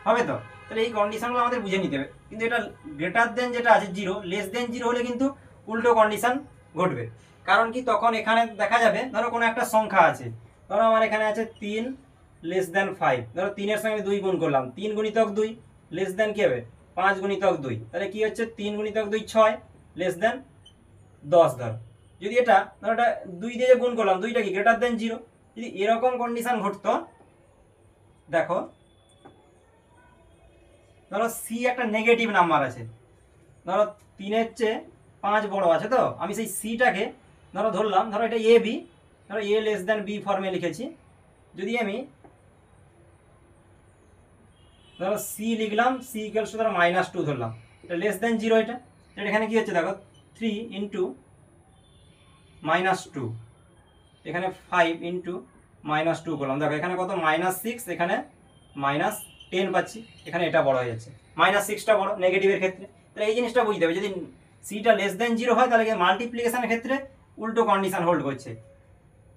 হবে তো? তাহলে এই কন্ডিশনগুলো আমাদের বুঝে নিতে হবে। কিন্তু এটা গ্রেটার দেন যেটা আছে 0, লেস দেন 0 হলে কিন্তু উল্টো কন্ডিশন ঘটবে। কারণ কি, তখন এখানে দেখা যাবে ধরো কোনো একটা সংখ্যা আছে, ধরো আমার এখানে আছে 3 লেস দেন 5, ধরো 3 এর সঙ্গে 2 গুণ করলাম, 3 গুণিতক 2 লেস দেন কি হবে? 5 গুণিতক 2, তাহলে কি হচ্ছে? 3 গুণিতক 2 6 লেস দেন 10। ধরো যদি এটা, ধরো এটা 2 দিয়ে গুণ করলাম, 2টা কি গ্রেটার দেন 0, যদি এরকম কন্ডিশন ঘটতো, দেখো ধরো সি একটা নেগেটিভ নাম্বার আছে, ধরো 3-এর চেয়ে 5 বড় আছে, তো আমি সেই সিটাকে ধরো ধরলাম, ধরো এটা এ বি, ধরো এ লেস দেন বি ফর্মে লিখেছি। যদি আমি ধরো সি লিখলাম, সি ইকুয়ালস টু ধরো -2 ধরলাম, এটা লেস দেন 0, এটা এখানে কি হচ্ছে দেখো 3 ইন্টু -2, এখানে 5 ইন্টু -2 করলাম, দেখো এখানে কত? -6, এখানে -10 পাচ্ছি, এখানে এটা বড় হয়ে যাচ্ছে, -6টা বড় নেগেটিভের ক্ষেত্রে। তাহলে এই জিনিসটা বুঝতে হবে, যদি সিটা লেস দেন 0 হয় তাহলে মাল্টিপ্লিকেশনের ক্ষেত্রে উল্টো কন্ডিশন হোল্ড করছে,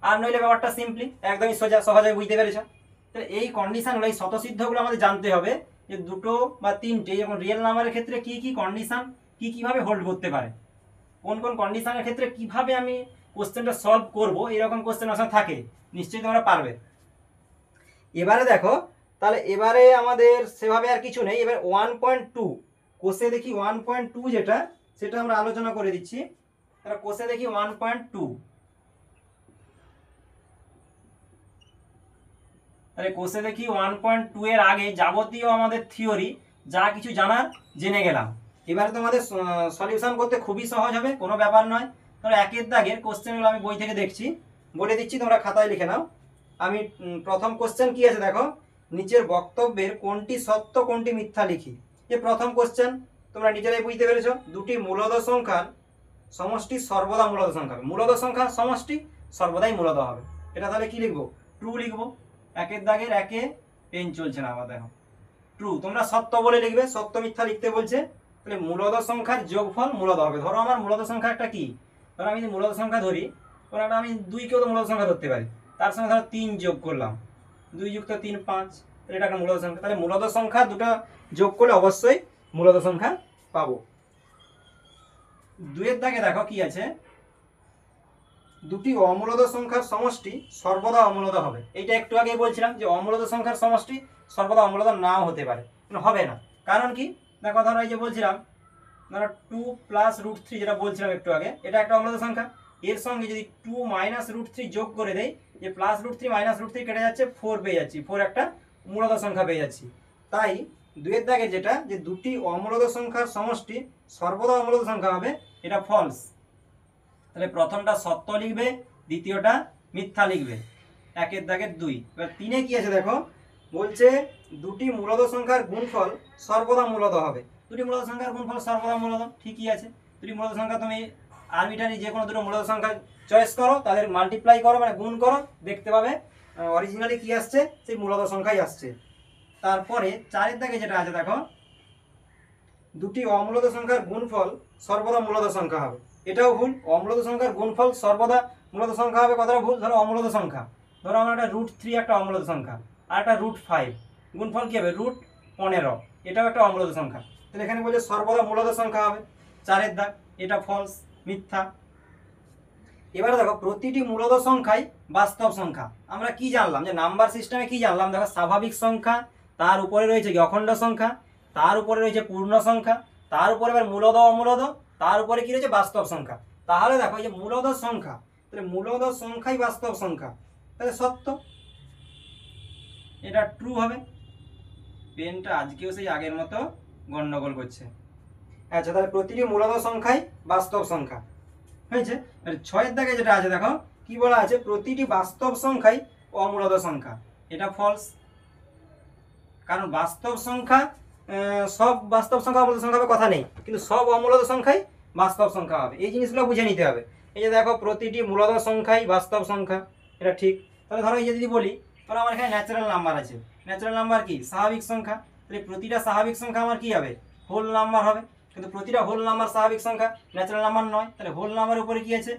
আর নইলে ব্যাপারটা সিম্পলি একদমই সোজা, সহজে বুঝতে পেরেছ? তাহলে এই কন্ডিশনগুলো, এই স্বতঃসিদ্ধগুলো আমাদের জানতে হবে যে দুটো বা তিনটে যেমন রিয়েল নাম্বারের ক্ষেত্রে কি কি কন্ডিশন কিভাবে হোল্ড করতে পারে, কোন কোন কন্ডিশনের ক্ষেত্রে কিভাবে আমি কোশ্চেনটা সলভ করব, এরকম কোশ্চেন আসলে থাকে, নিশ্চয়ই তোমরা পারবে। এবারে দেখো, তাহলে এবারে আমাদের সেভাবে আর কিছু নেই। এবার 1.2 কোষে দেখি, 1.2 যেটা, সেটা আমরা আলোচনা করে দিচ্ছি। তাহলে কোষে দেখি 1.2, তাহলে কোষে দেখি 1.2 এর আগে যাবতীয় আমাদের থিওরি যা কিছু জানার জেনে গেলাম। এবারে তোমাদের সলিউশন করতে খুবই সহজ হবে, কোনো ব্যাপার নয়। ধরো একের দাগের কোশ্চেনগুলো আমি বই থেকে দেখছি, বলে দিচ্ছি, তোমরা খাতায় লিখে নাও। আমি প্রথম কোশ্চেন কি আছে দেখো, নিচের বক্তব্যের কোনটি সত্য কোনটি মিথ্যা লিখি। যে প্রথম কোশ্চেন তোমরা নিজেরাই বুঝতে পেরেছো, দুটি মূলদ সংখ্যার সমষ্টি সর্বদা মূলদ সংখ্যা হবে, মূলদ সংখ্যার সমষ্টি সর্বদাই মূলদ হবে। এটা তাহলে কি লিখবো? ট্রু লিখবো। একের দাগের একে পেন চলছে না আমার, দেখো ট্রু, তোমরা সত্য বলে লিখবে, সত্য মিথ্যা লিখতে বলছে। তাহলে মূলদ সংখ্যার যোগফল মূলদ হবে। ধরো আমার মূলদ সংখ্যা একটা কি, ধরো আমি যদি মূলদ সংখ্যা ধরি, ধরো আমি 2কেও তো মূলদ সংখ্যা ধরতে পারি, তার সঙ্গে ধরো 3 যোগ করলাম, 2 যুক্ত 3 5, তাহলে এটা একটা মূলদ সংখ্যা। তাহলে মূলদ সংখ্যা দুটো যোগ করলে অবশ্যই মূলদ সংখ্যা পাবো। 2 এর দাগে দেখো কি আছে, দুটি অমূলদ সংখ্যার সমষ্টি সর্বদা অমূলদ হবে। এইটা একটু আগেই বলছিলাম যে অমূলদ সংখ্যার সমষ্টি সর্বদা অমূলদ নাও হতে পারে, হবে না। কারণ কি, দেখো ধরো এই যে বলছিলাম, ধরো 2 প্লাস √3 যেটা বলছিলাম একটু আগে, এটা একটা অমূলদ সংখ্যা। এর সঙ্গে যদি 2 মাইনাস √3 যোগ করে দেই, যে প্লাস √3 মাইনাস √3 কেটে যাচ্ছে, 4 পেয়ে যাচ্ছি, 4 একটা মূলদ সংখ্যা পেয়ে যাচ্ছি। তাই 2 এর দাগে যেটা, যে দুটি অমূলদ সংখ্যার সমষ্টি সর্বদা অমূলদ সংখ্যা হবে, এটা ফলস। তাহলে প্রথমটা সত্য লিখবে, দ্বিতীয়টা মিথ্যা লিখবে। একের দাগের 2। এবার 3-এ কি আছে দেখো, বলছে দুটি মূলদ সংখ্যার গুণফল সর্বদা মূলদ হবে। দুটি মূলদ সংখ্যার গুণফল সর্বদা মূলদ, ঠিকই আছে। দুটি মূলদ সংখ্যা তুমি আরবিটারি যে কোনো দুটো মূলদ সংখ্যা চয়েস করো, তাদের মাল্টিপ্লাই করো, মানে গুণ করো, দেখতে পাবে অরিজিনালি কি আসছে, সেই মূলদ সংখ্যাই আসছে। তারপরে 4-এর দাগে যেটা আছে দেখো, দুটি অমূলদ সংখ্যার গুণফল সর্বদা মূলদ সংখ্যা হবে, এটাও ভুল। অমূলদ সংখ্যার গুণফল সর্বদা মূলদ সংখ্যা হবে, কথাটা ভুল। ধরো অমূলদ সংখ্যা, ধরো আমার একটা √3 একটা অমূলদ সংখ্যা, আর একটা √5, গুণফল কি হবে? √15, এটাও একটা অমূলদ সংখ্যা। তাহলে এখানে বলছে সর্বদা মূলদ সংখ্যা হবে, 4-এর দাগ, এটা ফলস, মিথ্যা। এবারে দেখো, প্রতিটি মূলদ সংখ্যাই বাস্তব সংখ্যা। আমরা কি জানলাম, যে নাম্বার সিস্টেমে কি জানলাম, দেখো স্বাভাবিক সংখ্যা, তার উপরে রয়েছে কি অখণ্ড সংখ্যা, তার উপরে রয়েছে পূর্ণ সংখ্যা, তার উপরে এবার মূলদ অমূলদ, তার উপরে কি রয়েছে? বাস্তব সংখ্যা। তাহলে দেখো এই যে মূলদ সংখ্যা, তাহলে মূলদ সংখ্যাই বাস্তব সংখ্যা, তাহলে সত্য, এটা ট্রু হবে। পেনটা আজকেও সেই আগের মতো গন্ডগোল করছে। আচ্ছা, তাহলে প্রতিটি মূলদ সংখ্যাই বাস্তব সংখ্যা হয়েছে। ছয়ের দাগে যেটা আছে দেখো কি বলা আছে, প্রতিটি বাস্তব সংখ্যাই অমূলদ সংখ্যা। এটা ফলস, কারণ বাস্তব সংখ্যা সব বাস্তব সংখ্যা অমূলদ সংখ্যা হবে কথা নেই, কিন্তু সব অমূলদ সংখ্যাই বাস্তব সংখ্যা হবে, এই জিনিসগুলো বুঝে নিতে হবে। এই যে দেখো প্রতিটি মূলদ সংখ্যাই বাস্তব সংখ্যা, এটা ঠিক। তাহলে ধরো এই যে যদি বলি, ধরো আমার এখানে ন্যাচারাল নাম্বার আছে, ন্যাচারাল নাম্বার কি স্বাভাবিক সংখ্যা, তাহলে প্রতিটা স্বাভাবিক সংখ্যা আমার কি হবে, হোল নাম্বার হবে। কিন্তু প্রতিটা হোল নাম্বার স্বাভাবিক সংখ্যা, ন্যাচারাল নাম্বার নয়। তাহলে হোল নাম্বারের উপরে কি আছে,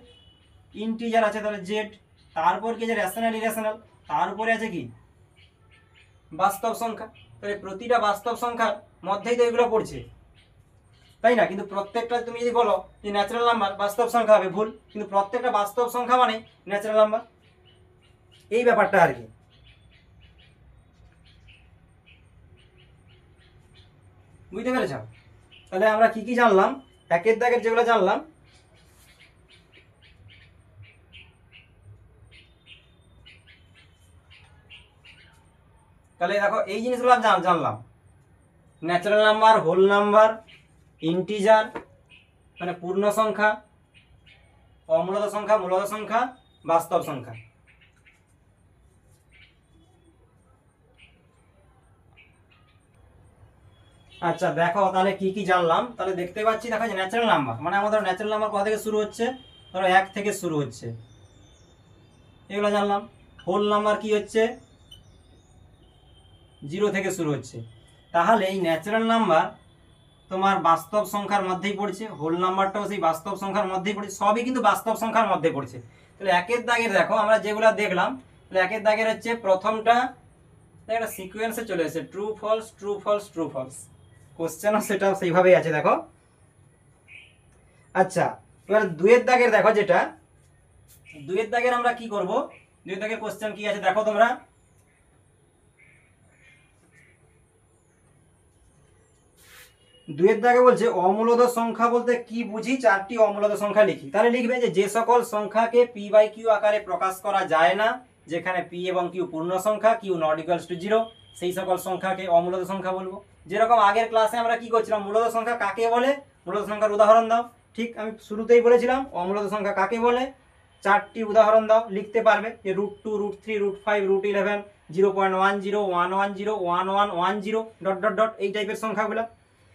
ইন্টিজার আছে, তাহলে জেড। তারপর কি আছে, রেশনাল ইরেশনাল, তারপরে আছে কি বাস্তব সংখ্যা। তাহলে প্রতিটা বাস্তব সংখ্যার মধ্যেই তো এগুলো পড়ছে, তাই না? কিন্তু প্রত্যেকটা তুমি যদি বলো যে ন্যাচারাল নাম্বার বাস্তব সংখ্যা হবে, ভুল। কিন্তু প্রত্যেকটা বাস্তব সংখ্যা মানে ন্যাচারাল নাম্বার, এই ব্যাপারটা আর কি। বুঝতে পেরেছ? তাহলে আমরা কি কি জানলাম, একের দাগের যেগুলো জানলাম, তাহলে দেখো এই জিনিসগুলো জানলাম, natural number, whole number, integer মানে পূর্ণ সংখ্যা, অমূলদ সংখ্যা, মূলদ সংখ্যা, বাস্তব সংখ্যা। আচ্ছা দেখো তাহলে কি কি জানলাম, তাহলে দেখতে পাচ্ছি দেখো যে ন্যাচারাল নাম্বার মানে আমাদের ন্যাচারাল নাম্বার কোথা থেকে শুরু হচ্ছে, ধরো 1 থেকে শুরু হচ্ছে, এগুলো জানলাম। হোল নাম্বার কি হচ্ছে, 0 থেকে শুরু হচ্ছে। তাহলে এই ন্যাচারাল নাম্বার তোমার বাস্তব সংখ্যার মধ্যেই পড়ছে, হোল নাম্বারটাও সেই বাস্তব সংখ্যার মধ্যেই পড়ছে, সবই কিন্তু বাস্তব সংখ্যার মধ্যে পড়ছে। তাহলে একের দাগের দেখো আমরা যেগুলো দেখলাম, তাহলে একের দাগের হচ্ছে প্রথমটা একটা সিকোয়েন্সে চলে এসেছে, true false true false true false, কোশ্চেনও সেটা সেইভাবেই আছে দেখো। আচ্ছা এবার দুয়ের দাগের দেখো, যেটা দুয়ের দাগের আমরা কি করব, দুয়ের দাগের কোশ্চেন কি আছে দেখো তোমরা। দুয়ের দাগে বলছে অমূলদ সংখ্যা বলতে কি বুঝি, 4টি অমূলদ সংখ্যা লিখি। তাহলে লিখবে যে সকল সংখ্যাকে পি বাই কিউ আকারে প্রকাশ করা যায় না, যেখানে পি এবং কিউ পূর্ণ সংখ্যা, কিউ নট ইকুয়ালস টু 0, সেই সকল সংখ্যাকে অমূলদ সংখ্যা বলবো। যেরকম আগের ক্লাসে আমরা কি করছিলাম, মূলদ সংখ্যা কাকে বলে, মূলদ সংখ্যার উদাহরণ দাও। ঠিক আমি শুরুতেই বলেছিলাম অমূলদ সংখ্যা কাকে বলে, 4টি উদাহরণ দাও, লিখতে পারবে যে √2, √3, √5, √11, 0.10, 110, 1110 ডট ডট ডট, এই টাইপের সংখ্যাগুলো।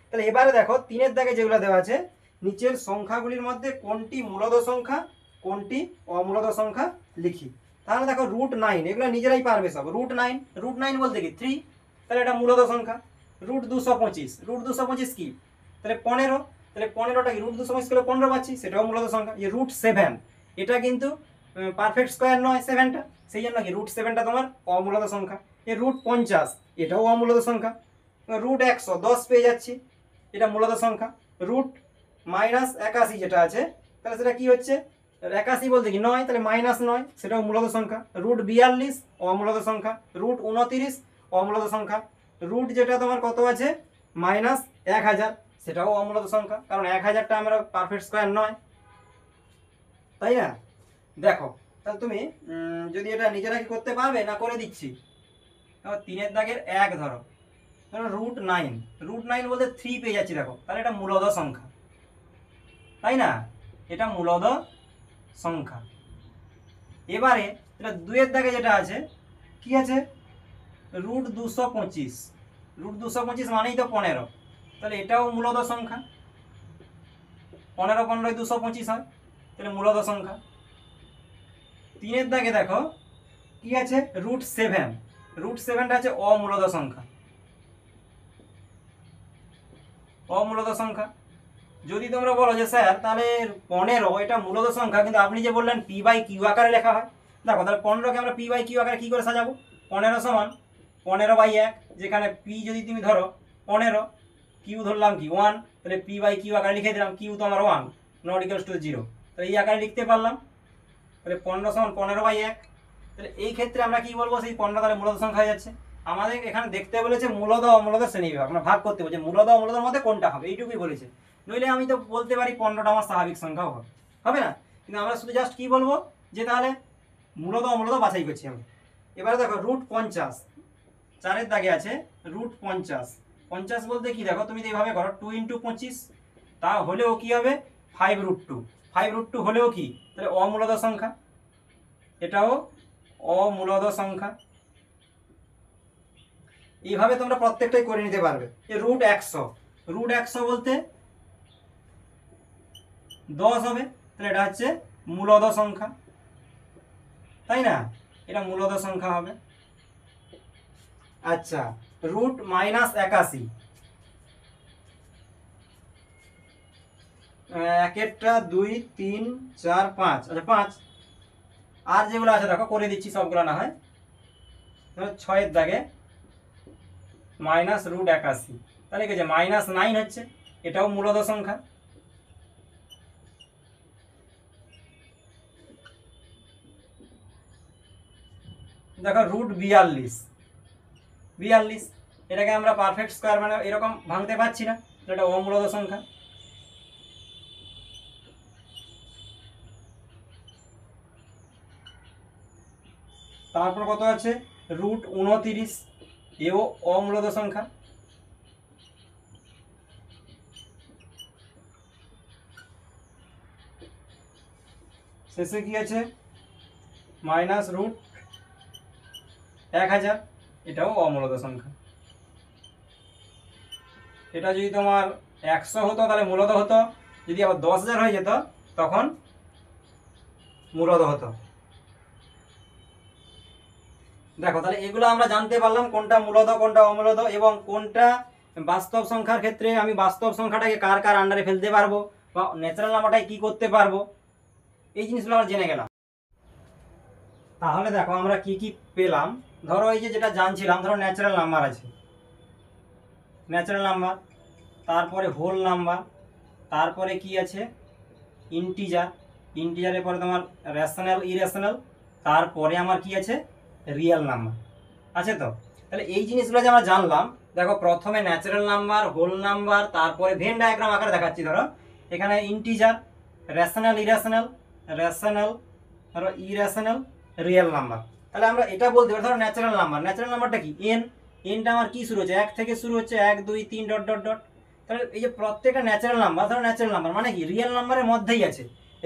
তাহলে এবারে দেখো 3-এর দাগে যেগুলো দেওয়া আছে, নিচের সংখ্যাগুলির মধ্যে কোনটি মূলদ সংখ্যা কোনটি অমূলদ সংখ্যা লিখি। তাহলে দেখো √9, এগুলো নিজেরাই পারবে সব। √9 বলতে কি 3, তাহলে এটা মূলদ সংখ্যা। √225, √225 কি, তাহলে 15, তাহলে 15টা কি √225 করে 15 পাচ্ছি, সেটাও মূলদ সংখ্যা। এই √7, এটা কিন্তু পারফেক্ট স্কোয়ার নয় 7টা, সেই জন্য কি √7টা তোমার অমূলদ সংখ্যা। এই √50, এটাও অমূলদ সংখ্যা। √100, 10 পেয়ে যাচ্ছি, এটা মূলদ সংখ্যা। √-81 যেটা আছে, তাহলে সেটা কি হচ্ছে, 81 বলতে কি 9, তাহলে -9, সেটাও মূলদ সংখ্যা। √42 অমূলদ সংখ্যা। √29 অমূলদ সংখ্যা। রুট যেটা তোমার কত আছে -1000, সেটাও অমূলদ সংখ্যা, কারণ 1000টা আমরা পারফেক্ট স্কোয়ার নয়, তাই না? দেখো তাহলে তুমি যদি এটা নিজেরা কি করতে পারবে না, করে দিচ্ছি। 3-এর দাগের 1 ধরো, √9 বলতে 3 পেয়ে যাচ্ছি দেখো, তাহলে এটা মূলদ সংখ্যা, তাই না? এটা মূলদ সংখ্যা। এবারে এটা 2-এর দাগে যেটা আছে কি আছে, √225, √225 মানেই তো 15, তাহলে এটাও মূলদ সংখ্যা। 15 15 225 হয়, তাহলে মূলদ সংখ্যা। 3-এর দাগে দেখো কি আছে, √7, √7টা আছে অমূলদ সংখ্যা, অমূলদ সংখ্যা। যদি তোমরা বলো যে স্যার তাহলে 15 এটা মূলদ সংখ্যা, কিন্তু আপনি যে বললেন পি বাই কিউ আকারে লেখা হয়, দেখো তাহলে 15কে আমরা পি বাই কিউ আকারে কী করে সাজাবো, 15 সমান 15/1, যেখানে পি যদি তুমি ধরো 15, কিউ ধরলাম কি 1, তাহলে পি বাই কিউ আকারে লিখে দিলাম, কিউ তো আমার 1 নট ইকুয়ালস টু 0, তাহলে এই আকারে লিখতে পারলাম। তাহলে 15 সমান 15/1, তাহলে এই ক্ষেত্রে আমরা কি বলবো, সেই 15 তাহলে মূলদ সংখ্যা হয়ে যাচ্ছে। আমাদের এখানে দেখতে বলেছে মূলদ অমূলদ শ্রেণীবিভাগ, আমরা ভাগ করতে বলছে মূলদ অমূলদের মধ্যে কোনটা হবে, এইটুকুই বলেছে। নইলে আমি তো বলতে পারি 15টা আমার স্বাভাবিক সংখ্যাও হবে না, কিন্তু আমরা শুধু জাস্ট কি বলবো যে তাহলে মূলদ অমূলদ বাছাই করছি আমি। এবারে দেখো √50, 4-এর দাগে আছে √50, 50 বলতে কি দেখো, তুমি এইভাবে করো 2 × 25, তা হলেও কি হবে 5√2। 5√2 হলেও কি, তাহলে অমূলদ সংখ্যা, এটাও অমূলদ সংখ্যা। এইভাবে তোমরা প্রত্যেকটাই করে নিতে পারবে। √100, √100 বলতে 10 হবে, তাহলে এটা হচ্ছে মূলদ সংখ্যা, তাই না? এটা মূলদ সংখ্যা হবে। আচ্ছা, √-81, একেরটা 2 3 4 5, আচ্ছা 5। আর যেগুলো আছে দেখো করে দিচ্ছি সবগুলো না হয়। 6 দাগে -√81, তাহলে কি আছে -9 হচ্ছে, এটাও মূলদ সংখ্যা। দেখো √42, 42, এটাকে আমরা পারফেক্ট স্কোয়ার মানে এরকম ভাঙতে পারছি না, এটা অমূলদ সংখ্যা। তারপর কত আছে √29, এও অমূলদ সংখ্যা। শেষে কি আছে -√1000, এটাও অমূলদ সংখ্যা। এটা যদি তোমার 100 হতো তাহলে মূলদ হতো, যদি আবার 10,000 হয়ে যেত তখন মূলদ হতো। দেখো তাহলে এগুলো আমরা জানতে পারলাম কোনটা মূলদ কোনটা অমূলদ, এবং কোনটা বাস্তব সংখ্যার ক্ষেত্রে আমি বাস্তব সংখ্যাটাকে কার কার আন্ডারে ফেলতে পারবো, বা ন্যাচারাল নাম্বারটাকে কি করতে পারবো, এই জিনিসগুলো আমরা জেনে গেলাম। তাহলে দেখো আমরা কি কি পেলাম। ধরো এই যে যেটা জানছিলাম, ধরো ন্যাচারাল নাম্বার আছে, ন্যাচারাল নাম্বার, তারপরে হোল নাম্বার, তারপরে কি আছে ইন্টিজার, ইন্টিজারের পরে তোমার রেশনাল ইরেশনাল, তারপরে আমার কি আছে রিয়েল নাম্বার আছে। তো তাহলে এই জিনিসগুলো যে আমরা জানলাম, দেখো প্রথমে ন্যাচারাল নাম্বার, হোল নাম্বার, তারপরে ভেন ডায়াগ্রাম আকারে দেখাচ্ছি। ধরো এখানে ইন্টিজার, রেশনাল ইরেশনাল, রেশনাল, ধরো ইরেশনাল, রিয়েল নাম্বার। তাহলে আমরা এটা বলতে পারি, ধরো ন্যাচারাল নাম্বার, ন্যাচারাল নাম্বারটা কি এনটা আমার কি শুরু হচ্ছে 1 থেকে শুরু হচ্ছে, 1 2 3 ডট ডট ডট। তাহলে এই যে প্রত্যেকটা ন্যাচারাল নাম্বার, ধরো ন্যাচারাল নাম্বার মানে কি রিয়েল নাম্বারের মধ্যেই আছে,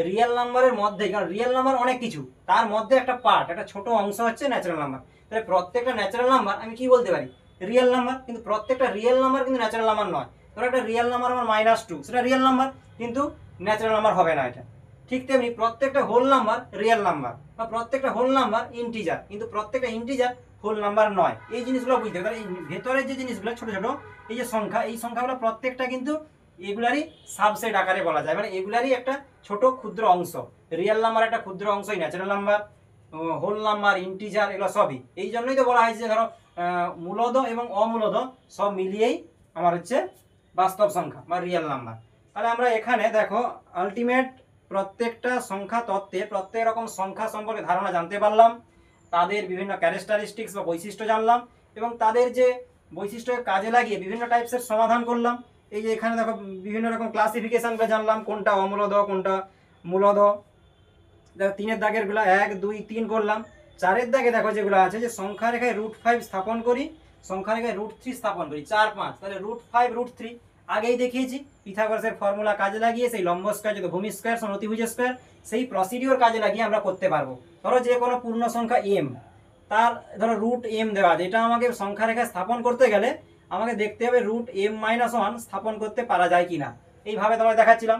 রিয়েল নাম্বারের মধ্যেই, কারণ রিয়েল নাম্বার অনেক কিছু, তার মধ্যে একটা পার্ট, একটা ছোট অংশ হচ্ছে ন্যাচারাল নাম্বার। তাহলে প্রত্যেকটা ন্যাচারাল নাম্বার আমি কি বলতে পারি রিয়েল নাম্বার, কিন্তু প্রত্যেকটা রিয়েল নাম্বার কিন্তু ন্যাচারাল নাম্বার নয়। ধরো একটা রিয়েল নাম্বার আমার -2, সেটা রিয়েল নাম্বার কিন্তু ন্যাচারাল নাম্বার হবে না এটা। ঠিক তেমনি প্রত্যেকটা হোল নাম্বার রিয়েল নাম্বার, বা প্রত্যেকটা হোল নাম্বার ইন্টিজার, কিন্তু প্রত্যেকটা ইন্টিজার হোল নাম্বার নয়। এই জিনিসগুলো বুঝতে হবে। এই ভেতরের যে জিনিসগুলো ছোট ছোট এই যে সংখ্যা, এই সংখ্যাগুলো প্রত্যেকটা কিন্তু এগুলারই সাবসেট আকারে বলা যায়, মানে এগুলারই একটা ছোট ক্ষুদ্র অংশ। রিয়েল নাম্বার একটা ক্ষুদ্র অংশই natural number, whole number, integer, এগুলো সবই। এই জন্যই তো বলা হয়েছে ধরো মূলদ এবং অমূলদ সব মিলিয়েই আমার হচ্ছে বাস্তব সংখ্যা বা রিয়েল নাম্বার। তাহলে আমরা এখানে দেখো আলটিমেট প্রত্যেকটা সংখ্যা তত্ত্বে প্রত্যেক রকম সংখ্যা সম্পর্কে ধারণা জানতে পারলাম, তাদের বিভিন্ন ক্যারেক্টারিস্টিক্স বা বৈশিষ্ট্য জানলাম, এবং তাদের যে বৈশিষ্ট্যকে কাজে লাগিয়ে বিভিন্ন টাইপসের সমাধান করলাম। এই যে এখানে দেখো বিভিন্ন রকম ক্লাসিফিকেশনগুলো জানলাম, কোনটা অমূলদ কোনটা মূলদ। দেখো 3-এর দাগেরগুলো 1 2 3 করলাম। 4-এর দাগে দেখো যেগুলো আছে, যে সংখ্যা রেখায় √5 স্থাপন করি, সংখ্যা রেখায় √3 স্থাপন করি, 4 5, তাহলে √5 √3 আগেই দেখিয়েছি। পিথাগোরাসের ফর্মুলা কাজে লাগিয়ে সেই লম্ব স্কয়ার যত ভূমি স্কয়ার সমান অতিভুজ স্কয়ার, সেই প্রসিডিওর কাজে লাগিয়ে আমরা করতে পারবো। ধরো যে কোনো পূর্ণ সংখ্যা m, তার ধরো √m দেওয়া আছে, এটা আমাকে সংখ্যা রেখায় স্থাপন করতে গেলে আমাকে দেখতে হবে √m-1 স্থাপন করতে পারা যায় কিনা। এইভাবে তোমায় দেখাচ্ছিলাম।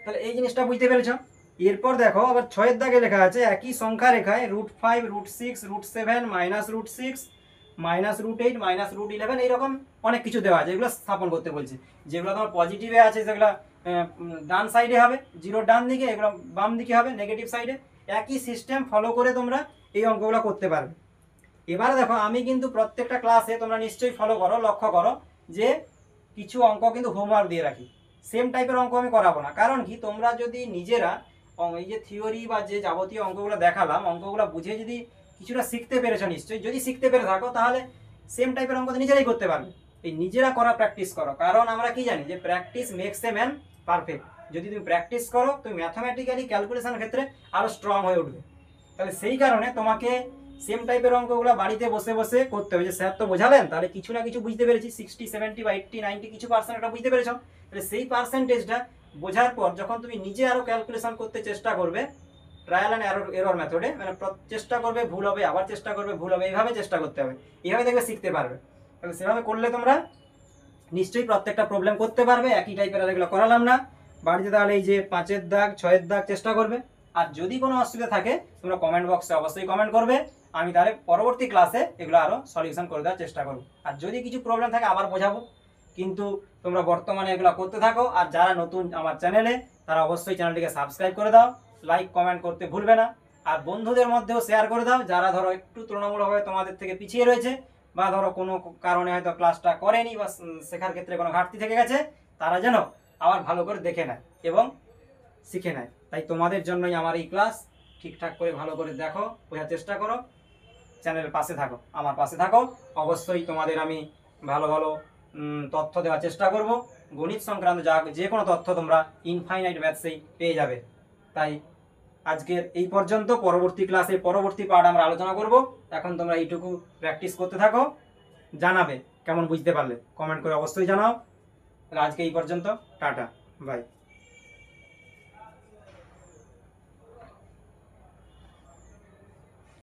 তাহলে এই জিনিসটা বুঝতে পেরেছো। এরপর দেখো আবার 6-এর দাগে লেখা আছে একই সংখ্যা রেখায় √5 √6 √7 -√6 -√8 -√11 এইরকম অনেক কিছু দেওয়া আছে, এগুলো স্থাপন করতে বলছে। যেগুলো তোমার পজিটিভে আছে সেগুলো ডান সাইডে হবে, 0 ডান দিকে, এগুলো বাম দিকে হবে নেগেটিভ সাইডে। একই সিস্টেম ফলো করে তোমরা এই অঙ্কগুলো করতে পারবে। এবারে দেখো আমি কিন্তু প্রত্যেকটা ক্লাসে তোমরা নিশ্চয়ই ফলো করো, লক্ষ্য করো যে কিছু অঙ্ক কিন্তু হোমওয়ার্ক দিয়ে রাখি। সেম টাইপের অঙ্ক আমি করাবো না, কারণ কি তোমরা যদি নিজেরা এই যে থিওরি বা যে যাবতীয় অঙ্কগুলো দেখালাম, অঙ্কগুলো বুঝে যদি কিছুটা শিখতে পেরেছো, নিশ্চয়ই যদি শিখতে পেরে থাকো তাহলে সেম টাইপের অঙ্ক নিজেরাই করতে পারবে। এই নিজেরা করা প্র্যাকটিস করো, কারণ আমরা কি জানি যে practice makes a man perfect. যদি তুমি প্র্যাকটিস করো তুমি ম্যাথামেটিক্যালি ক্যালকুলেশনের ক্ষেত্রে আরও স্ট্রং হয়ে উঠবে। তাহলে সেই কারণে তোমাকে সেম টাইপের অঙ্কগুলো বাড়িতে বসে বসে করতে হবে। যে স্যার তো বোঝালেন, তাহলে কিছু না কিছু বুঝতে পেরেছি, 60, 70 বা 80, 90 কিছু পার্সেন্ট একটা বুঝতে পেরেছো। তাহলে সেই পার্সেন্টেজটা বোঝার পর যখন তুমি নিজে আরো ক্যালকুলেশন করতে চেষ্টা করবে, ট্রায়াল অ্যান্ড এরর মেথডে, মানে চেষ্টা করবে ভুল হবে, আবার চেষ্টা করবে ভুল হবে, এইভাবে চেষ্টা করতে হবে, এইভাবে দেখবে শিখতে পারবে। তাহলে সেভাবে করলে তোমরা নিশ্চয়ই প্রত্যেকটা প্রবলেম করতে পারবে। একই টাইপের আর এগুলো করালাম না বাড়িতে। তাহলে এই যে 5-এর দাগ 6-এর দাগ চেষ্টা করবে। আর যদি কোনো অসুবিধা থাকে তোমরা কমেন্ট বক্সে অবশ্যই কমেন্ট করবে, আমি তাহলে পরবর্তী ক্লাসে এগুলো আরও সলিউশন করে দেওয়ার চেষ্টা করব। আর যদি কিছু প্রবলেম থাকে আবার বোঝাবো, কিন্তু তোমরা বর্তমানে এগুলো করতে থাকো। আর যারা নতুন আমার চ্যানেলে, তারা অবশ্যই চ্যানেলটিকে সাবস্ক্রাইব করে দাও, লাইক কমেন্ট করতে ভুলবে না। আর বন্ধুদের মধ্যেও শেয়ার করে দাও, যারা ধরো একটু তুলনামূলকভাবে তোমাদের থেকে পিছিয়ে রয়েছে, বা ধরো কোনো কারণে হয়তো ক্লাসটা করেনি বা শেখার ক্ষেত্রে কোনো ঘাটতি থেকে গেছে, তারা যেন আবার ভালো করে দেখে নেয় এবং শিখে নেয়। তাই তোমাদের জন্যই আমার এই ক্লাস। ঠিকঠাক করে ভালো করে দেখো, বোঝার চেষ্টা করো, চ্যানেলের পাশে থাকো, আমার পাশে থাকো। অবশ্যই তোমাদের আমি ভালো ভালো তথ্য দেওয়ার চেষ্টা করব। গণিত সংক্রান্ত যে কোনো তথ্য তোমরা ইনফাইনাইট ম্যাথসেই পেয়ে যাবে। তাই আজকের এই পর্যন্ত। পরবর্তী ক্লাসে পরবর্তী পার্ট আমরা আলোচনা করব। এখন তোমরা এইটুকু প্র্যাকটিস করতে থাকো, জানাবে কেমন বুঝতে পারলে, কমেন্ট করে অবশ্যই জানাও। আজকে এই পর্যন্ত, টাটা, বাই।